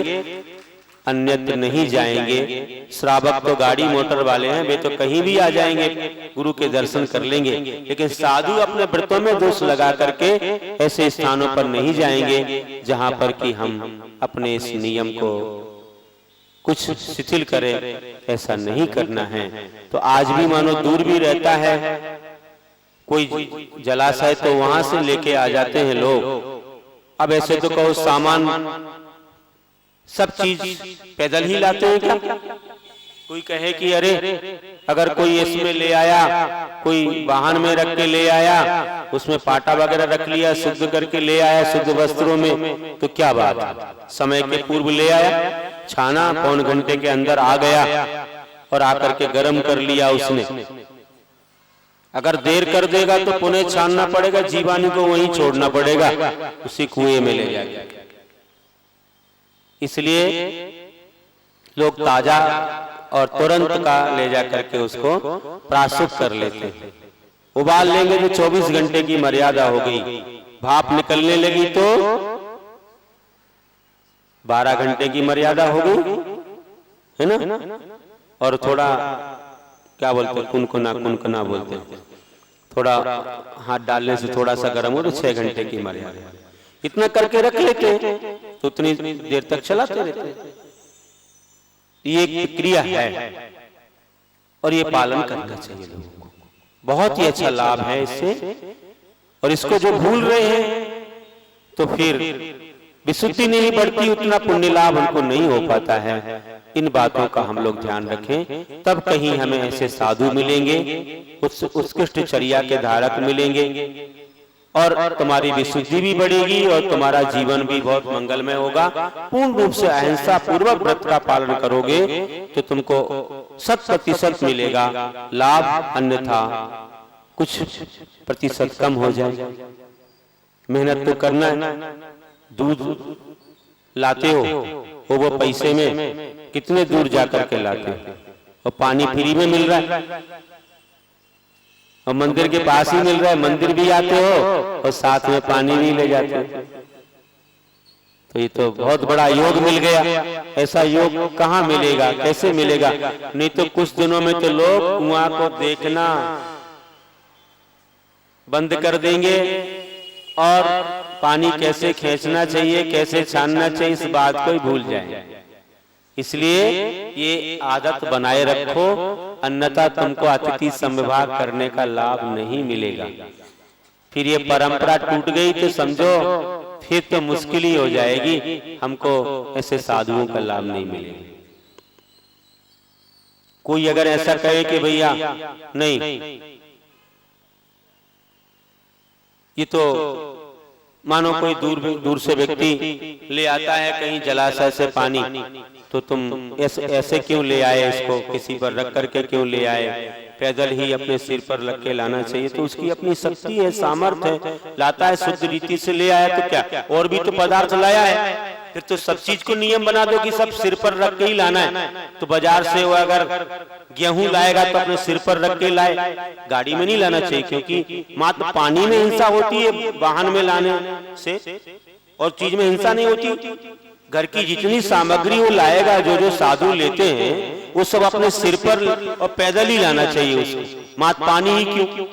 अन्यत्र नहीं जाएंगे। श्रावक तो गाड़ी मोटर वाले हैं, वे तो कहीं भी आ जाएंगे, गुरु के दर्शन कर लेंगे, लेकिन साधु अपने व्रतों में दोष लगा करके ऐसे स्थानों पर नहीं जाएंगे जहां पर कि हम अपने इस नियम को कुछ शिथिल करें। ऐसा नहीं करना है। तो आज भी मानो दूर भी रहता है कोई जलाशय, तो वहां से लेके आ जाते हैं लोग। अब ऐसे तो कहो सामान सब चीज पैदल ही लाते हैं क्या? कोई कहे कि अरे अगर कोई इसमें ले आया, कोई वाहन में रख के ले आया, उसमें पाटा वगैरह रख लिया, शुद्ध करके ले आया शुद्ध वस्त्रों में, तो क्या बात है। समय के पूर्व ले आया, छाना, पौन घंटे के अंदर आ गया और आकर के गर्म कर लिया उसने। अगर देर कर देगा तो पुनः छानना पड़ेगा, जीवाणु को वहीं छोड़ना पड़ेगा, उसी कुएं में ले जाएगा। इसलिए लोग ताजा और तुरंत का ले जा करके उसको प्राशुद्ध कर लेते हैं। उबाल लेंगे तो 24 घंटे की मर्यादा हो गई, भाप निकलने लगी तो 12 घंटे की मर्यादा हो गई, है ना। और थोड़ा क्या बोलते हैं, कुनकुना बोलते हैं, थोड़ा हाथ डालने से थोड़ा सा गर्म हो तो 6 घंटे की मर्यादा। इतना करके रख लेते हैं तो उतनी देर तक चलाते रहते हैं। ये एक क्रिया है और ये पालन करना चाहिए लोगों को। बहुत ही अच्छा लाभ है इससे। और इसको जो भूल रहे हैं तो फिर विशुद्धि नहीं बढ़ती उतना पुण्य लाभ उनको नहीं हो पाता है। इन बातों का हम लोग ध्यान रखें, तब कहीं हमें ऐसे साधु मिलेंगे, उत्कृष्ट चर्या के धारक मिलेंगे और तुम्हारी विशुद्धि भी बढ़ेगी और तुम्हारा जीवन भी बहुत मंगलमय होगा। पूर्ण रूप से अहिंसा पूर्वक व्रत का पालन करोगे तो तुमको 100% मिलेगा लाभ, अन्यथा कुछ प्रतिशत कम हो जाए। मेहनत तो करना है, दूध लाते हो वो पैसे में कितने दूर जाकर के लाते हो, और पानी फ्री में मिल रहा है और मंदिर के पास ही मिल रहा है, मंदिर भी आते हो और साथ में पानी भी ले जाते हो। तो ये तो बहुत बड़ा योग मिल गया। ऐसा योग कहाँ मिलेगा, कैसे मिलेगा? नहीं तो कुछ दिनों में तो लोग कुआं को देखना बंद कर देंगे और पानी कैसे खींचना चाहिए, कैसे छानना चाहिए, इस बात को ही भूल जाएंगे। इसलिए ये आदत बनाए रखो, अन्यथा तुमको अतिथि समविभाग करने का लाभ नहीं मिलेगा। फिर ये परंपरा टूट गई तो समझो फिर तो मुश्किल ही हो जाएगी, हमको ऐसे साधुओं का लाभ नहीं मिलेगा। कोई अगर ऐसा कहे कि भैया नहीं, ये तो मानो कोई दूर से व्यक्ति ले आता है कहीं जलाशय से पानी, तो तुम ऐसे क्यों ले आए, इसको किसी पर रख करके क्यों ले आए, पैदल ही अपने सिर पर रख के लाना चाहिए। तो उसकी अपनी शक्ति है, सामर्थ्य है, लाता है शुद्ध रीति से ले आया तो क्या, और भी तो पदार्थ लाया है। फिर तो सब चीज को नियम बना दो कि सब सिर पर रख के ही लाना है। तो बाजार से वो अगर गेहूं लाएगा तो अपने सिर पर रख के लाए, गाड़ी में नहीं लाना चाहिए, क्योंकि मात्र पानी में हिंसा होती है वाहन में लाने से, और चीज में हिंसा नहीं होती। घर की जितनी सामग्री वो लाएगा, जो साधु लेते हैं वो सब अपने सिर पर और पैदल ही लाना चाहिए उसको, मात्र पानी ही क्यों।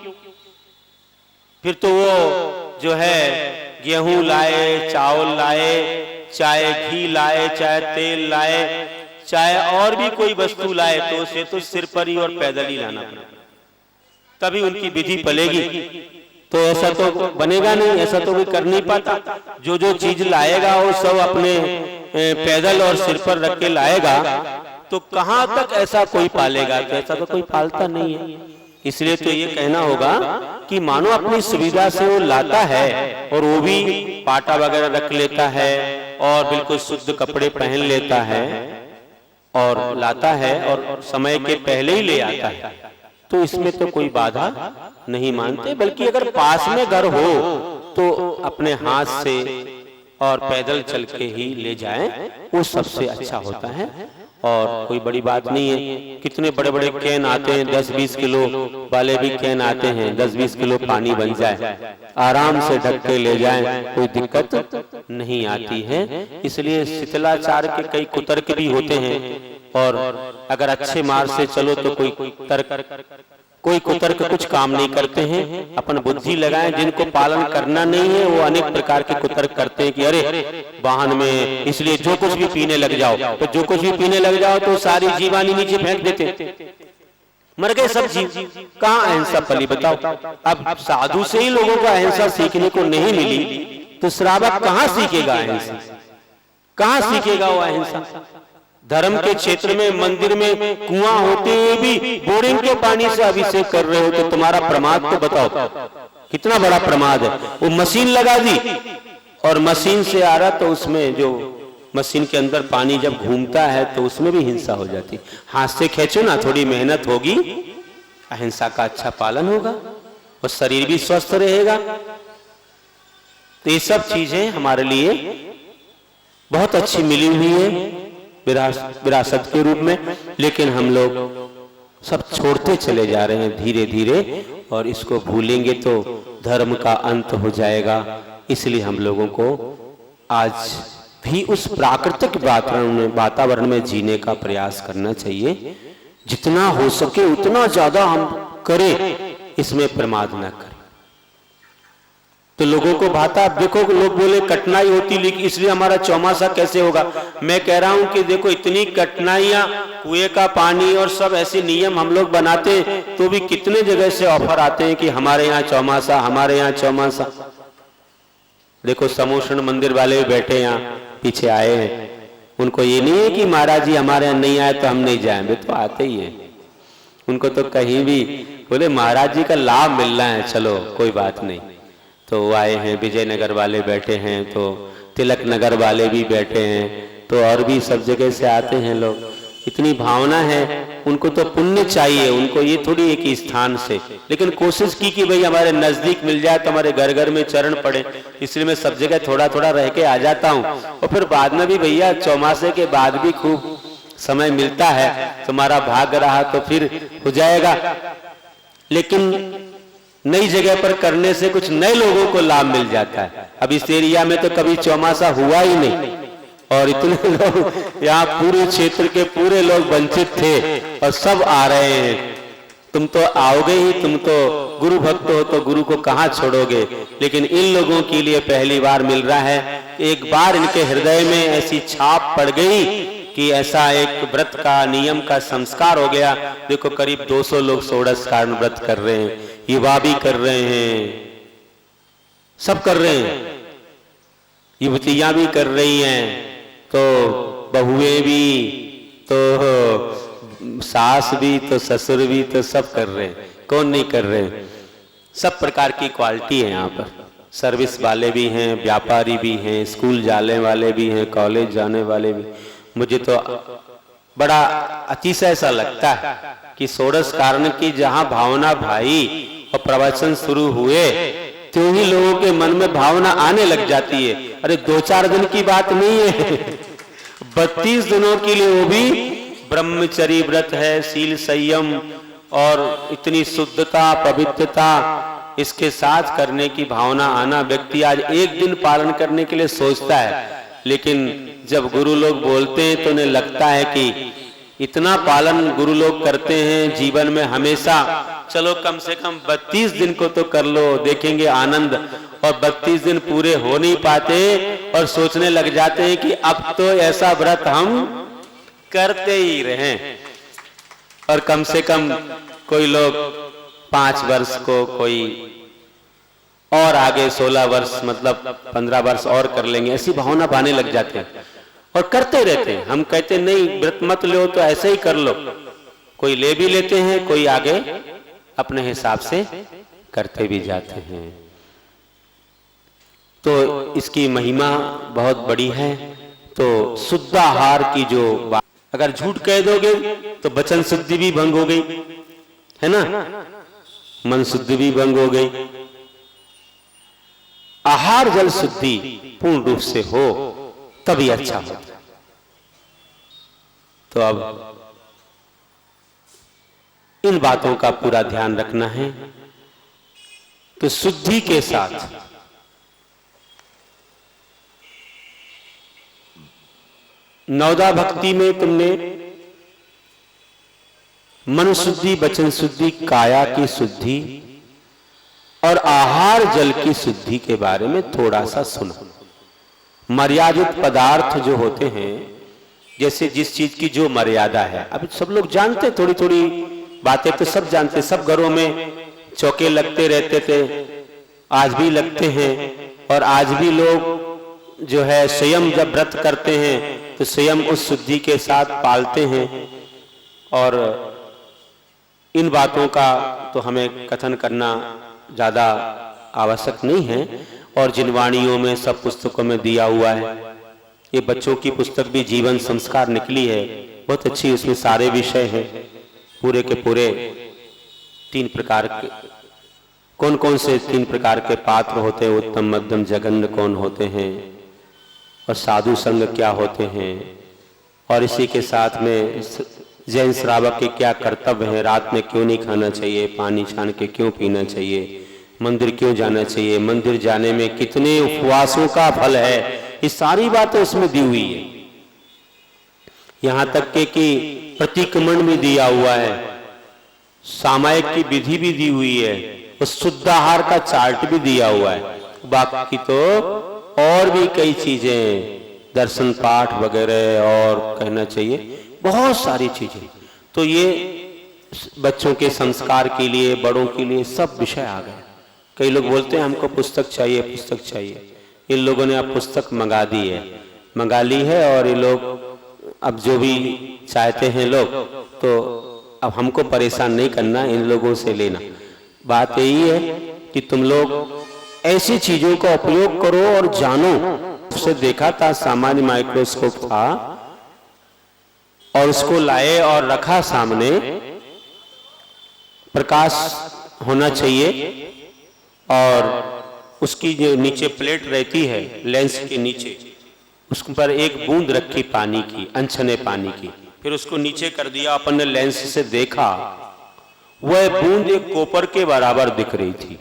फिर तो वो जो है गेहूं लाए, चावल लाए, चाहे घी लाए, चाहे तेल लाए, चाहे और भी कोई वस्तु लाए, तो उसे तो सिर पर ही और पैदल ही लाना पड़ेगा, तभी उनकी विधि पलेगी। तो ऐसा तो बनेगा नहीं, ऐसा तो कोई कर नहीं पाता। जो चीज लाएगा वो सब अपने पैदल और सिर पर रख के लाएगा, तो कहां तक ऐसा कोई पालेगा? तो ऐसा तो कोई पालता नहीं है। इसलिए तो ये कहना होगा कि मानो अपनी सुविधा से वो लाता है और वो भी पाटा वगैरह रख लेता है और बिल्कुल शुद्ध कपड़े पहन लेता है और लाता है और समय के पहले ही ले आता है, तो इसमें तो कोई बाधा नहीं मानते। बल्कि अगर पास में घर हो तो अपने हाथ से और पैदल चल के ही ले जाएं, वो सबसे अच्छा होता है और कोई बड़ी बात नहीं है। कितने बड़े बड़े कैन आते हैं, 10-20 किलो वाले भी कैन आते हैं, 10-20 किलो पानी बन जाए, आराम से ढक के ले जाएं, कोई दिक्कत नहीं आती है। इसलिए शिथिलाचार के कई कुतर्क भी होते हैं, और अगर अच्छे मार्ग से चलो तो कोई कुतर्क कुछ काम नहीं करते हैं। अपन बुद्धि लगाएं, जिनको पालन करना नहीं है वो अनेक प्रकार के कुतर्क करते हैं कि अरे वाहन में इसलिए जो कुछ भी पीने लग जाओ, तो जो कुछ भी पीने लग जाओ तो सारी जीवानी नीचे फेंक देते, मर गए सब जीव। कहाँ अहिंसा पली बताओ? अब साधु से ही लोगों को अहिंसा सीखने को नहीं मिली तो श्रावक कहाँ सीखेगा अहिंसा? कहाँ सीखेगा वो अहिंसा? धर्म के क्षेत्र में, मंदिर में कुआं होते हुए भी बोरिंग के पानी से अभिषेक कर रहे हो, तो तुम्हारा प्रमाद तो बताओ कितना बड़ा प्रमाद है। वो मशीन लगा दी और मशीन से आ रहा, तो उसमें जो मशीन के अंदर पानी जब घूमता है तो उसमें भी हिंसा हो जाती। हाथ से खींचो ना, थोड़ी मेहनत होगी, अहिंसा का अच्छा पालन होगा और शरीर भी स्वस्थ रहेगा। तो ये सब चीजें हमारे लिए बहुत अच्छी मिली हुई है विरासत के रूप में, लेकिन हम लोग सब छोड़ते चले जा रहे हैं धीरे धीरे, और इसको भूलेंगे तो धर्म का अंत हो जाएगा। इसलिए हम लोगों को आज भी उस प्राकृतिक वातावरण में जीने का प्रयास करना चाहिए। जितना हो सके उतना ज्यादा हम करें, इसमें प्रमाद न करें। तो लोगों को भाता, देखो लोग बोले कठिनाई होती, लेकिन इसलिए हमारा चौमासा कैसे होगा? मैं कह रहा हूं कि देखो इतनी कठिनाइयां, कुएं का पानी और सब ऐसे नियम हम लोग बनाते हैं, तो भी कितने जगह से ऑफर आते हैं कि हमारे यहाँ चौमासा, हमारे यहाँ चौमासा। देखो समोषण मंदिर वाले भी बैठे यहाँ पीछे आए हैं, उनको ये नहीं है कि महाराज जी हमारे यहाँ नहीं आए तो हम नहीं जाएं, वे तो आते ही हैं। उनको तो कहीं भी बोले महाराज जी का लाभ मिल रहा है, चलो कोई बात नहीं। तो वो आए हैं, विजयनगर वाले बैठे हैं, तो तिलक नगर वाले भी बैठे हैं, तो और भी सब जगह से आते हैं लोग। इतनी भावना है, उनको तो पुण्य चाहिए, उनको ये थोड़ी एक ही स्थान से, लेकिन कोशिश की कि भाई हमारे नजदीक मिल जाए तो हमारे घर घर में चरण पड़े, इसलिए मैं सब जगह थोड़ा थोड़ा रह के आ जाता हूँ। और फिर बाद में भी भैया चौमासे के बाद भी खूब समय मिलता है, तुम्हारा भाग रहा तो फिर हो जाएगा। लेकिन नई जगह पर करने से कुछ नए लोगों को लाभ मिल जाता है। अब इस एरिया में तो कभी चौमासा हुआ ही नहीं, और इतने लोग यहाँ पूरे क्षेत्र के पूरे लोग वंचित थे और सब आ रहे हैं। तुम तो आओगे ही, तुम तो गुरु भक्त हो तो गुरु को कहाँ छोड़ोगे। लेकिन इन लोगों के लिए पहली बार मिल रहा है, एक बार इनके हृदय में ऐसी छाप पड़ गई कि ऐसा एक व्रत का नियम का संस्कार हो गया। देखो करीब 200 लोग षोडश कारण व्रत कर रहे हैं, युवा भी कर रहे हैं, सब कर रहे हैं, युवतियां भी कर रही हैं, तो बहुएं भी, तो सास भी, तो ससुर भी, तो सब कर रहे हैं, कौन नहीं कर रहे हैं। सब प्रकार की क्वालिटी है यहाँ पर, सर्विस वाले भी हैं, व्यापारी भी हैं, स्कूल जाने वाले भी हैं, कॉलेज जाने वाले भी। मुझे तो बड़ा अतिशय सा लगता है कि षोडश कारण की जहाँ भावना भाई और प्रवचन शुरू हुए तो ही लोगों के मन में भावना आने लग जाती है। अरे 2-4 दिन की बात नहीं है, 32 दिनों के लिए, वो भी ब्रह्मचर्य व्रत है, शील संयम और इतनी शुद्धता पवित्रता इसके साथ करने की भावना आना। व्यक्ति आज एक दिन पालन करने के लिए सोचता है, लेकिन जब गुरु लोग बोलते हैं तो उन्हें लगता है कि इतना पालन गुरु लोग करते हैं जीवन में हमेशा, चलो कम से कम 32 दिन को तो कर लो, देखेंगे आनंद। और 32 दिन पूरे हो नहीं पाते और सोचने लग जाते हैं कि अब तो ऐसा व्रत हम करते ही रहें। और कम से कम कोई लोग 5 वर्ष को, कोई और आगे 16 वर्ष, मतलब 15 वर्ष और कर लेंगे, ऐसी भावना भाने लग जाते हैं और करते रहते हैं। हम कहते नहीं व्रत मत लो तो ऐसे ही कर लो, कोई ले भी लेते हैं, कोई आगे अपने हिसाब से करते भी जाते हैं। तो इसकी महिमा बहुत बड़ी है। तो शुद्ध आहार की जो बात, अगर झूठ कह दोगे तो वचन शुद्धि भी भंग हो गई, है ना, मन शुद्धि भी भंग हो गई। आहार जल शुद्धि पूर्ण रूप से हो तभी अच्छा होता है। तो अब इन बातों का पूरा ध्यान रखना है। तो शुद्धि के साथ नवदा भक्ति में तुमने मन शुद्धि, वचन शुद्धि, काया की शुद्धि और आहार जल की शुद्धि के बारे में थोड़ा सा सुनो। मर्यादित पदार्थ जो होते हैं, जैसे जिस चीज की जो मर्यादा है, अभी सब लोग जानते, थोड़ी थोड़ी बातें तो सब जानते। सब घरों में चौके लगते रहते थे, आज भी लगते हैं। और आज भी लोग जो है स्वयं जब व्रत करते हैं तो स्वयं उस शुद्धि के साथ पालते हैं। और इन बातों का तो हमें कथन करना ज्यादा आवश्यक नहीं है। और जिन वाणियों में, सब पुस्तकों में दिया हुआ है, ये बच्चों की पुस्तक भी जीवन संस्कार निकली है, बहुत अच्छी। उसमें सारे विषय हैं, पूरे के पूरे 3 प्रकार के, कौन कौन से 3 प्रकार के पात्र होते हैं, उत्तम मध्यम जघन्य कौन होते हैं, और साधु संग क्या होते हैं, और इसी के साथ में जैन श्रावक के क्या कर्तव्य है, रात में क्यों नहीं खाना चाहिए, पानी छान के क्यों पीना चाहिए, मंदिर क्यों जाना चाहिए, मंदिर जाने में कितने उपवासों का फल है, ये सारी बातें उसमें दी हुई है। यहां तक के कि प्रतिक्रमण भी दिया हुआ है, सामायिक की विधि भी दी हुई है, उस शुद्ध आहार का चार्ट भी दिया हुआ है। बाकी तो और भी कई चीजें, दर्शन पाठ वगैरह, और कहना चाहिए बहुत सारी चीजें। तो ये बच्चों के संस्कार के लिए, बड़ों के लिए सब विषय आ गए। कई लोग बोलते हैं हमको पुस्तक चाहिए, पुस्तक चाहिए। इन लोगों ने अब पुस्तक मंगा ली है और ये लोग अब जो भी चाहते हैं लोग, तो अब हमको परेशान नहीं करना, इन लोगों से लेना। बात यही है कि तुम लोग ऐसी चीजों का उपयोग करो और जानो। उससे देखा था सामान्य माइक्रोस्कोप था और उसको लाए और रखा सामने, प्रकाश होना चाहिए और उसकी जो नीचे प्लेट रहती है लेंस के नीचे, उस पर एक बूंद रखी पानी की, अनछने पानी की, फिर उसको नीचे कर दिया। अपन ने लेंस से देखा, वह बूंद एक कोपर के बराबर दिख रही थी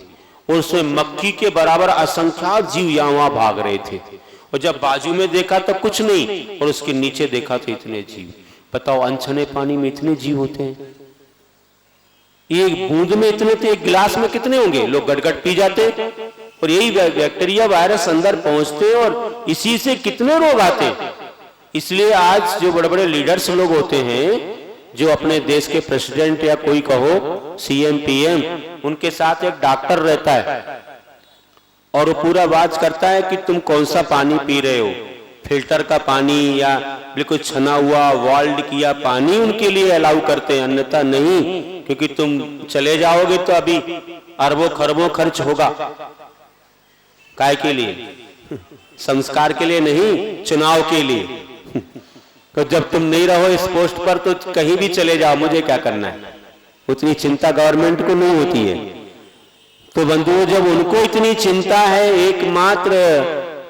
और उसमें मक्खी के बराबर असंख्यात जीव यहाँ वहां भाग रहे थे। और जब बाजू में देखा तो कुछ नहीं, और उसके नीचे देखा तो इतने जीव। बताओ, अनछने पानी में इतने जीव होते हैं? एक बूंद में इतने, तो एक गिलास में कितने होंगे? लोग गटगट पी जाते और यही बैक्टीरिया वायरस अंदर पहुंचते और इसी से कितने रोग आते। इसलिए आज जो बड़े बड़े लीडर्स लोग होते हैं, जो अपने देश के प्रेसिडेंट या कोई कहो सीएम पीएम, उनके साथ एक डॉक्टर रहता है और वो पूरा वाच करता है कि तुम कौन सा पानी पी रहे हो, फिल्टर का पानी या बिल्कुल छना हुआ वाल्ड किया पानी उनके लिए अलाउ करते हैं, अन्यथा नहीं, क्योंकि तुम चले जाओगे तो अभी अरबों खरबों खर्च होगा। काय के लिए? संस्कार के लिए नहीं, चुनाव के लिए। तो जब तुम नहीं रहो इस पोस्ट पर तो कहीं भी चले जाओ, मुझे क्या करना है। उतनी चिंता गवर्नमेंट को नहीं होती है। तो बंधुओं, जब उनको इतनी चिंता है एकमात्र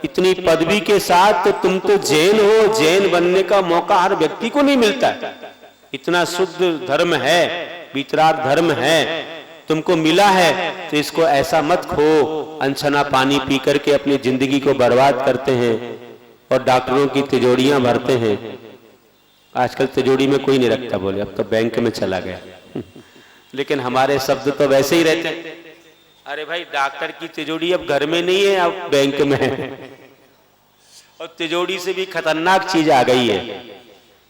इतनी पदवी के साथ, तो तुम तो जैन हो, जैन बनने का मौका हर व्यक्ति को नहीं मिलता है। इतना शुद्ध धर्म है, वितराग धर्म है, तुमको मिला है, तो इसको ऐसा मत खो। अनछना पानी पी करके अपनी जिंदगी को बर्बाद करते हैं और डॉक्टरों की तिजोरियां भरते हैं। आजकल तिजोरी में कोई नहीं रखता, बोले अब तो बैंक में चला गया। लेकिन हमारे शब्द तो वैसे ही रहते हैं, अरे भाई डॉक्टर की तिजोरी अब घर में नहीं है, अब बैंक में है। और तिजोरी से भी खतरनाक चीज आ गई है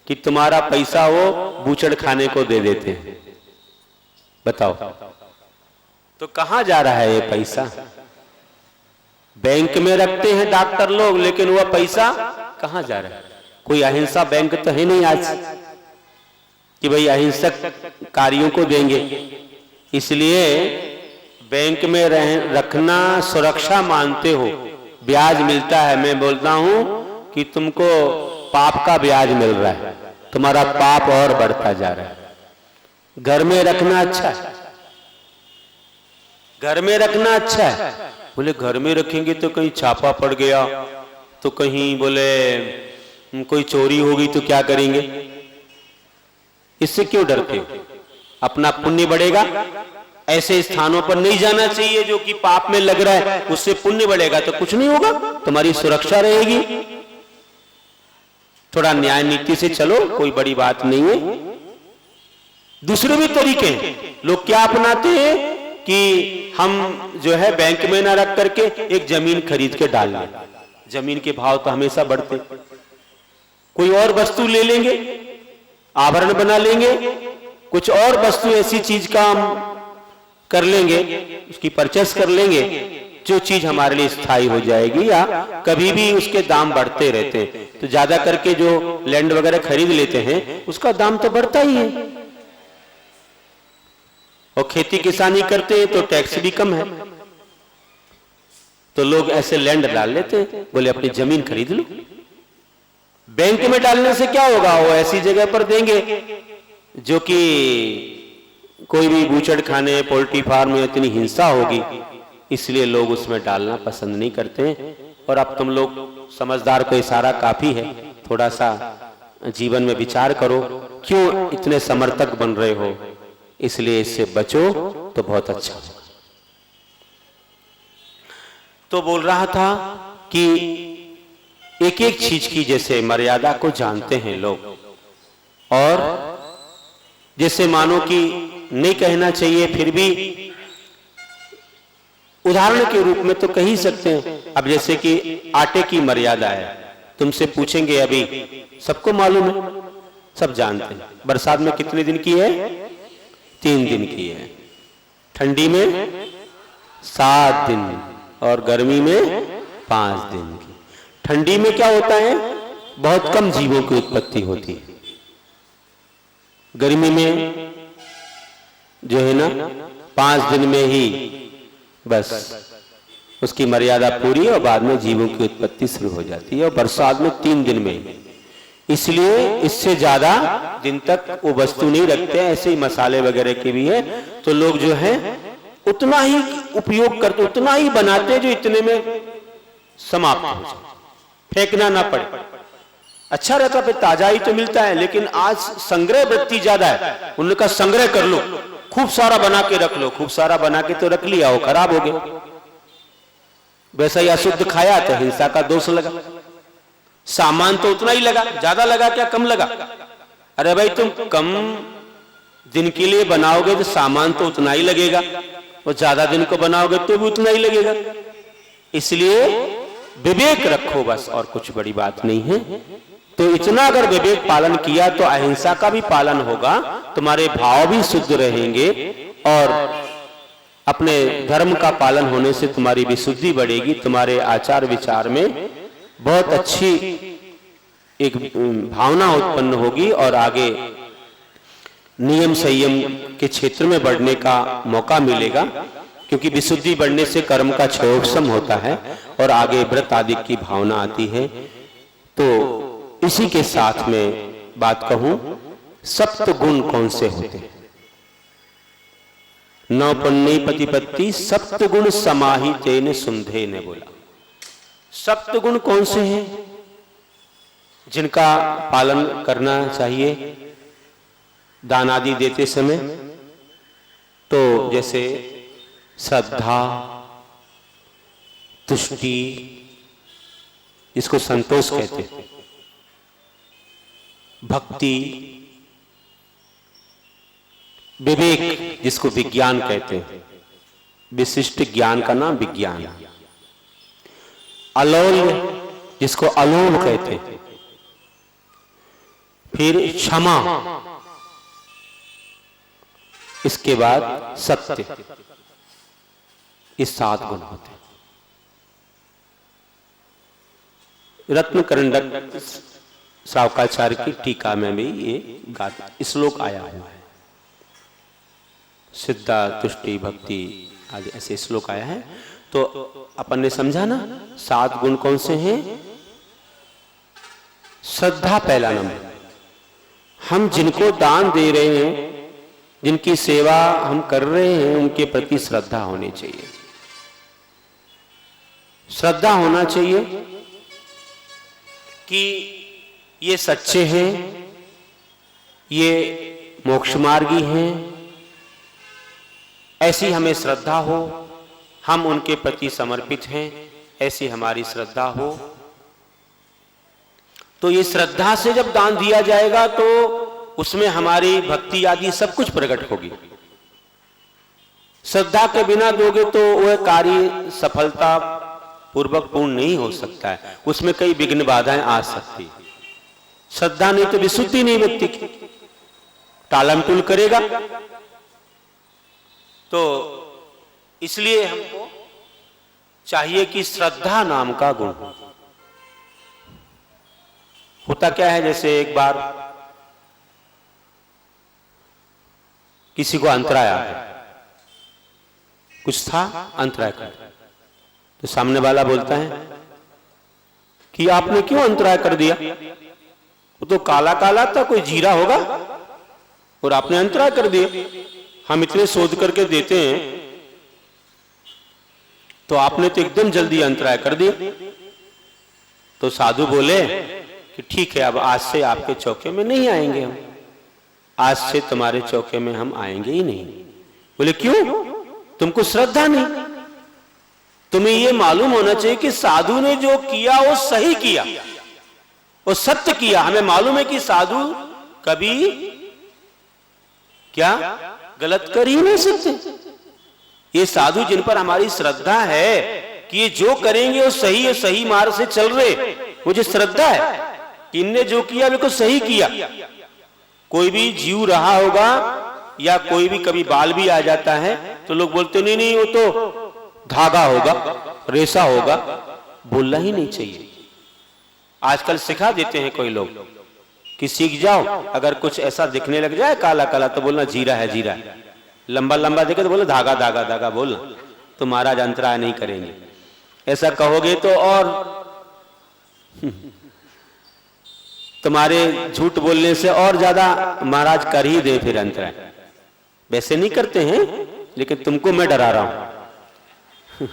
कि तुम्हारा पैसा वो बूचड़ खाने को दे देते हैं। बताओ, तो कहां जा रहा है ये पैसा? बैंक में रखते हैं डॉक्टर लोग, लेकिन वह पैसा कहां जा रहा है? कोई अहिंसा बैंक तो है नहीं आज कि भाई अहिंसक कार्यों को देंगे। इसलिए बैंक में रखना सुरक्षा मानते हो, ब्याज मिलता है। मैं बोलता हूं कि तुमको पाप का ब्याज मिल रहा है, तुम्हारा पाप और बढ़ता जा रहा है। घर में रखना अच्छा है, घर में रखना अच्छा है। बोले घर में रखेंगे तो कहीं छापा पड़ गया, तो कहीं बोले कोई चोरी होगी तो क्या करेंगे? इससे क्यों डरते हो? अपना पुण्य बढ़ेगा। ऐसे स्थानों पर नहीं जाना चाहिए जो कि पाप में लग रहा है, उससे पुण्य बढ़ेगा तो कुछ नहीं होगा, तुम्हारी सुरक्षा रहेगी। थोड़ा न्याय नीति से चलो, कोई बड़ी बात नहीं है। दूसरे भी तरीके हैं। लोग क्या अपनाते हैं कि हम जो है बैंक में ना रख करके एक जमीन खरीद के डाल लें। जमीन के भाव तो हमेशा बढ़ते, कोई और वस्तु ले लेंगे, आभरण बना लेंगे, कुछ और वस्तु ऐसी चीज का हम कर लेंगे, उसकी परचेस कर लेंगे, जो चीज हमारे लिए स्थायी हो जाएगी, या कभी भी उसके दाम बढ़ते रहते हैं। तो ज्यादा करके जो लैंड वगैरह खरीद लेते हैं उसका दाम तो बढ़ता ही है, और खेती किसानी करते हैं तो टैक्स भी कम है। तो लोग ऐसे लैंड डाल लेते हैं, बोले अपनी जमीन खरीद लो। बैंक में डालने से क्या होगा? वो ऐसी जगह पर देंगे जो कि कोई भी बूचड़ खाने, पोल्ट्री फार्म में इतनी हिंसा होगी, इसलिए लोग उसमें डालना पसंद नहीं करते हैं। और अब तुम लोग समझदार को इशारा काफी है, थोड़ा सा जीवन में विचार करो, क्यों इतने समर्थक बन रहे हो, इसलिए इससे बचो तो बहुत अच्छा होगा। तो बोल रहा था कि एक एक चीज की जैसे मर्यादा को जानते हैं लोग, और जैसे मानो कि नहीं कहना चाहिए, फिर भी उदाहरण के रूप में तो कह ही सकते हैं। अब जैसे कि आटे की मर्यादा है, तुमसे पूछेंगे, अभी सबको मालूम है, सब जानते हैं, बरसात में कितने दिन की है? 3 दिन की है। ठंडी में 7 दिन और गर्मी में 5 दिन की। ठंडी में क्या होता है, बहुत कम जीवों की उत्पत्ति होती है। गर्मी में जो है ना 5 दिन में ही बस उसकी मर्यादा पूरी है और बाद में जीवों की उत्पत्ति शुरू हो जाती है, और बरसात में 3 दिन में। इसलिए इससे ज्यादा दिन तक वो वस्तु नहीं रखते हैं। ऐसे ही मसाले वगैरह के भी है, तो लोग जो है उतना ही उपयोग करते, उतना ही बनाते हैं जो इतने में समाप्त हो जाए, फेंकना ना पड़े। अच्छा रहता, फिर ताजा ही तो मिलता है। लेकिन आज संग्रह वृत्ति ज्यादा है, उन्होंने कहा संग्रह कर लो, खूब सारा बना के रख लो। खूब सारा बना के तो रख लिया, वो खराब हो गया। वैसा ही अशुद्ध खाया तो हिंसा का दोष लगा। सामान तो उतना ही लगा, ज्यादा लगा क्या कम लगा? अरे भाई तुम कम दिन के लिए बनाओगे तो सामान तो उतना ही लगेगा, और ज्यादा दिन को बनाओगे तो भी उतना ही लगेगा। इसलिए विवेक रखो बस, और कुछ बड़ी बात नहीं है। तो इतना अगर विवेक पालन किया तो अहिंसा का भी पालन होगा, तुम्हारे भाव भी शुद्ध रहेंगे, और अपने धर्म का पालन होने से तुम्हारी विशुद्धि बढ़ेगी। तुम्हारे आचार विचार में बहुत अच्छी एक भावना उत्पन्न होगी, और आगे नियम संयम के क्षेत्र में बढ़ने का मौका मिलेगा। क्योंकि विशुद्धि बढ़ने से कर्म का क्षयोपशम होता है और आगे व्रत आदि की भावना आती है। तो इसी के साथ में बात कहूं, सप्त गुण कौन से होते हैं? नौपन्नी प्रतिपत्ति सप्त गुण समाहिते ने सुंधे ने बोला। सप्त गुण कौन से हैं जिनका पालन करना चाहिए दान आदि देते समय? तो जैसे श्रद्धा, तुष्टि, इसको संतोष कहते हैं, भक्ति, विवेक जिसको विज्ञान कहते हैं, विशिष्ट ज्ञान का नाम विज्ञान, अलौल्य जिसको अलोभ कहते हैं, फिर क्षमा, इसके बाद सत्य। ये 7 गुण होते हैं। रत्न करंडक श्रावकाचार्य की टीका में भी ये श्लोक आया हुआ है। सिद्धा, तुष्टि, भक्ति आदि ऐसे श्लोक आया है। तो अपन ने समझा ना 7 गुण कौन से हैं? श्रद्धा पहला नंबर। हम जिनको दान दे रहे हैं, जिनकी सेवा हम कर रहे हैं, उनके प्रति श्रद्धा होनी चाहिए। श्रद्धा होना चाहिए कि ये सच्चे हैं, ये मोक्ष मार्गी हैं, ऐसी हमें श्रद्धा हो, हम उनके प्रति समर्पित हैं, ऐसी हमारी श्रद्धा हो। तो ये श्रद्धा से जब दान दिया जाएगा तो उसमें हमारी भक्ति आदि सब कुछ प्रकट होगी। श्रद्धा के बिना दोगे तो वह कार्य सफलता पूर्वक पूर्ण नहीं हो सकता है, उसमें कई विघ्न बाधाएं आ सकती है। श्रद्धा नहीं तो विशुद्धि नहीं व्यक्ति की, टालमटूल करेगा। तो इसलिए हमको चाहिए कि श्रद्धा नाम का गुण हो। होता क्या है, जैसे एक बार किसी को अंतराय आ गया, कुछ था अंतराय कर, तो सामने वाला बोलता है कि आपने क्यों अंतराय कर दिया? वो तो काला काला था, कोई जीरा होगा, और आपने अंतराय कर दिया। हम इतने शोध करके देते हैं, तो आपने तो एकदम जल्दी अंतराय कर दिया। तो साधु बोले कि ठीक है, अब आज से आपके चौके में नहीं आएंगे हम, आज से तुम्हारे चौके में हम आएंगे ही नहीं। बोले क्यों? तुमको श्रद्धा नहीं। तुम्हें ये मालूम होना चाहिए कि साधु ने जो किया वो सही किया, वो सत्य किया। हमें मालूम है कि साधु कभी क्या गलत कर ही नहीं सकते। ये साधु जिन पर हमारी श्रद्धा है कि ये जो करेंगे वो सही है, सही मार्ग से चल रहे, मुझे श्रद्धा है कि इनने जो किया बिल्कुल सही किया। कोई भी जीव रहा होगा या कोई भी कभी बाल भी आ जाता है तो लोग बोलते नहीं नहीं वो तो धागा होगा, रेशा होगा, बोलना ही नहीं चाहिए। आजकल सिखा देते हैं कोई लोग कि सीख जाओ, अगर कुछ ऐसा दिखने लग जाए काला काला तो बोलना जीरा है जीरा है, लंबा लंबा दिखे तो बोलो धागा धागा धागा बोलना, तो महाराज अंतराय नहीं करेंगे। ऐसा कहोगे तो और तुम्हारे झूठ बोलने से और ज्यादा महाराज कर ही दे फिर अंतराय। वैसे नहीं करते हैं, लेकिन तुमको मैं डरा रहा हूं।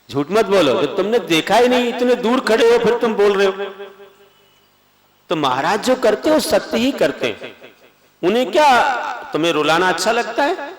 झूठ मत बोलो, जब तुमने देखा ही नहीं, इतने दूर खड़े हो फिर तुम बोल रहे हो। तो महाराज जो करते हो सत्य ही करते हैं। उन्हें क्या तुम्हें रुलाना अच्छा लगता है?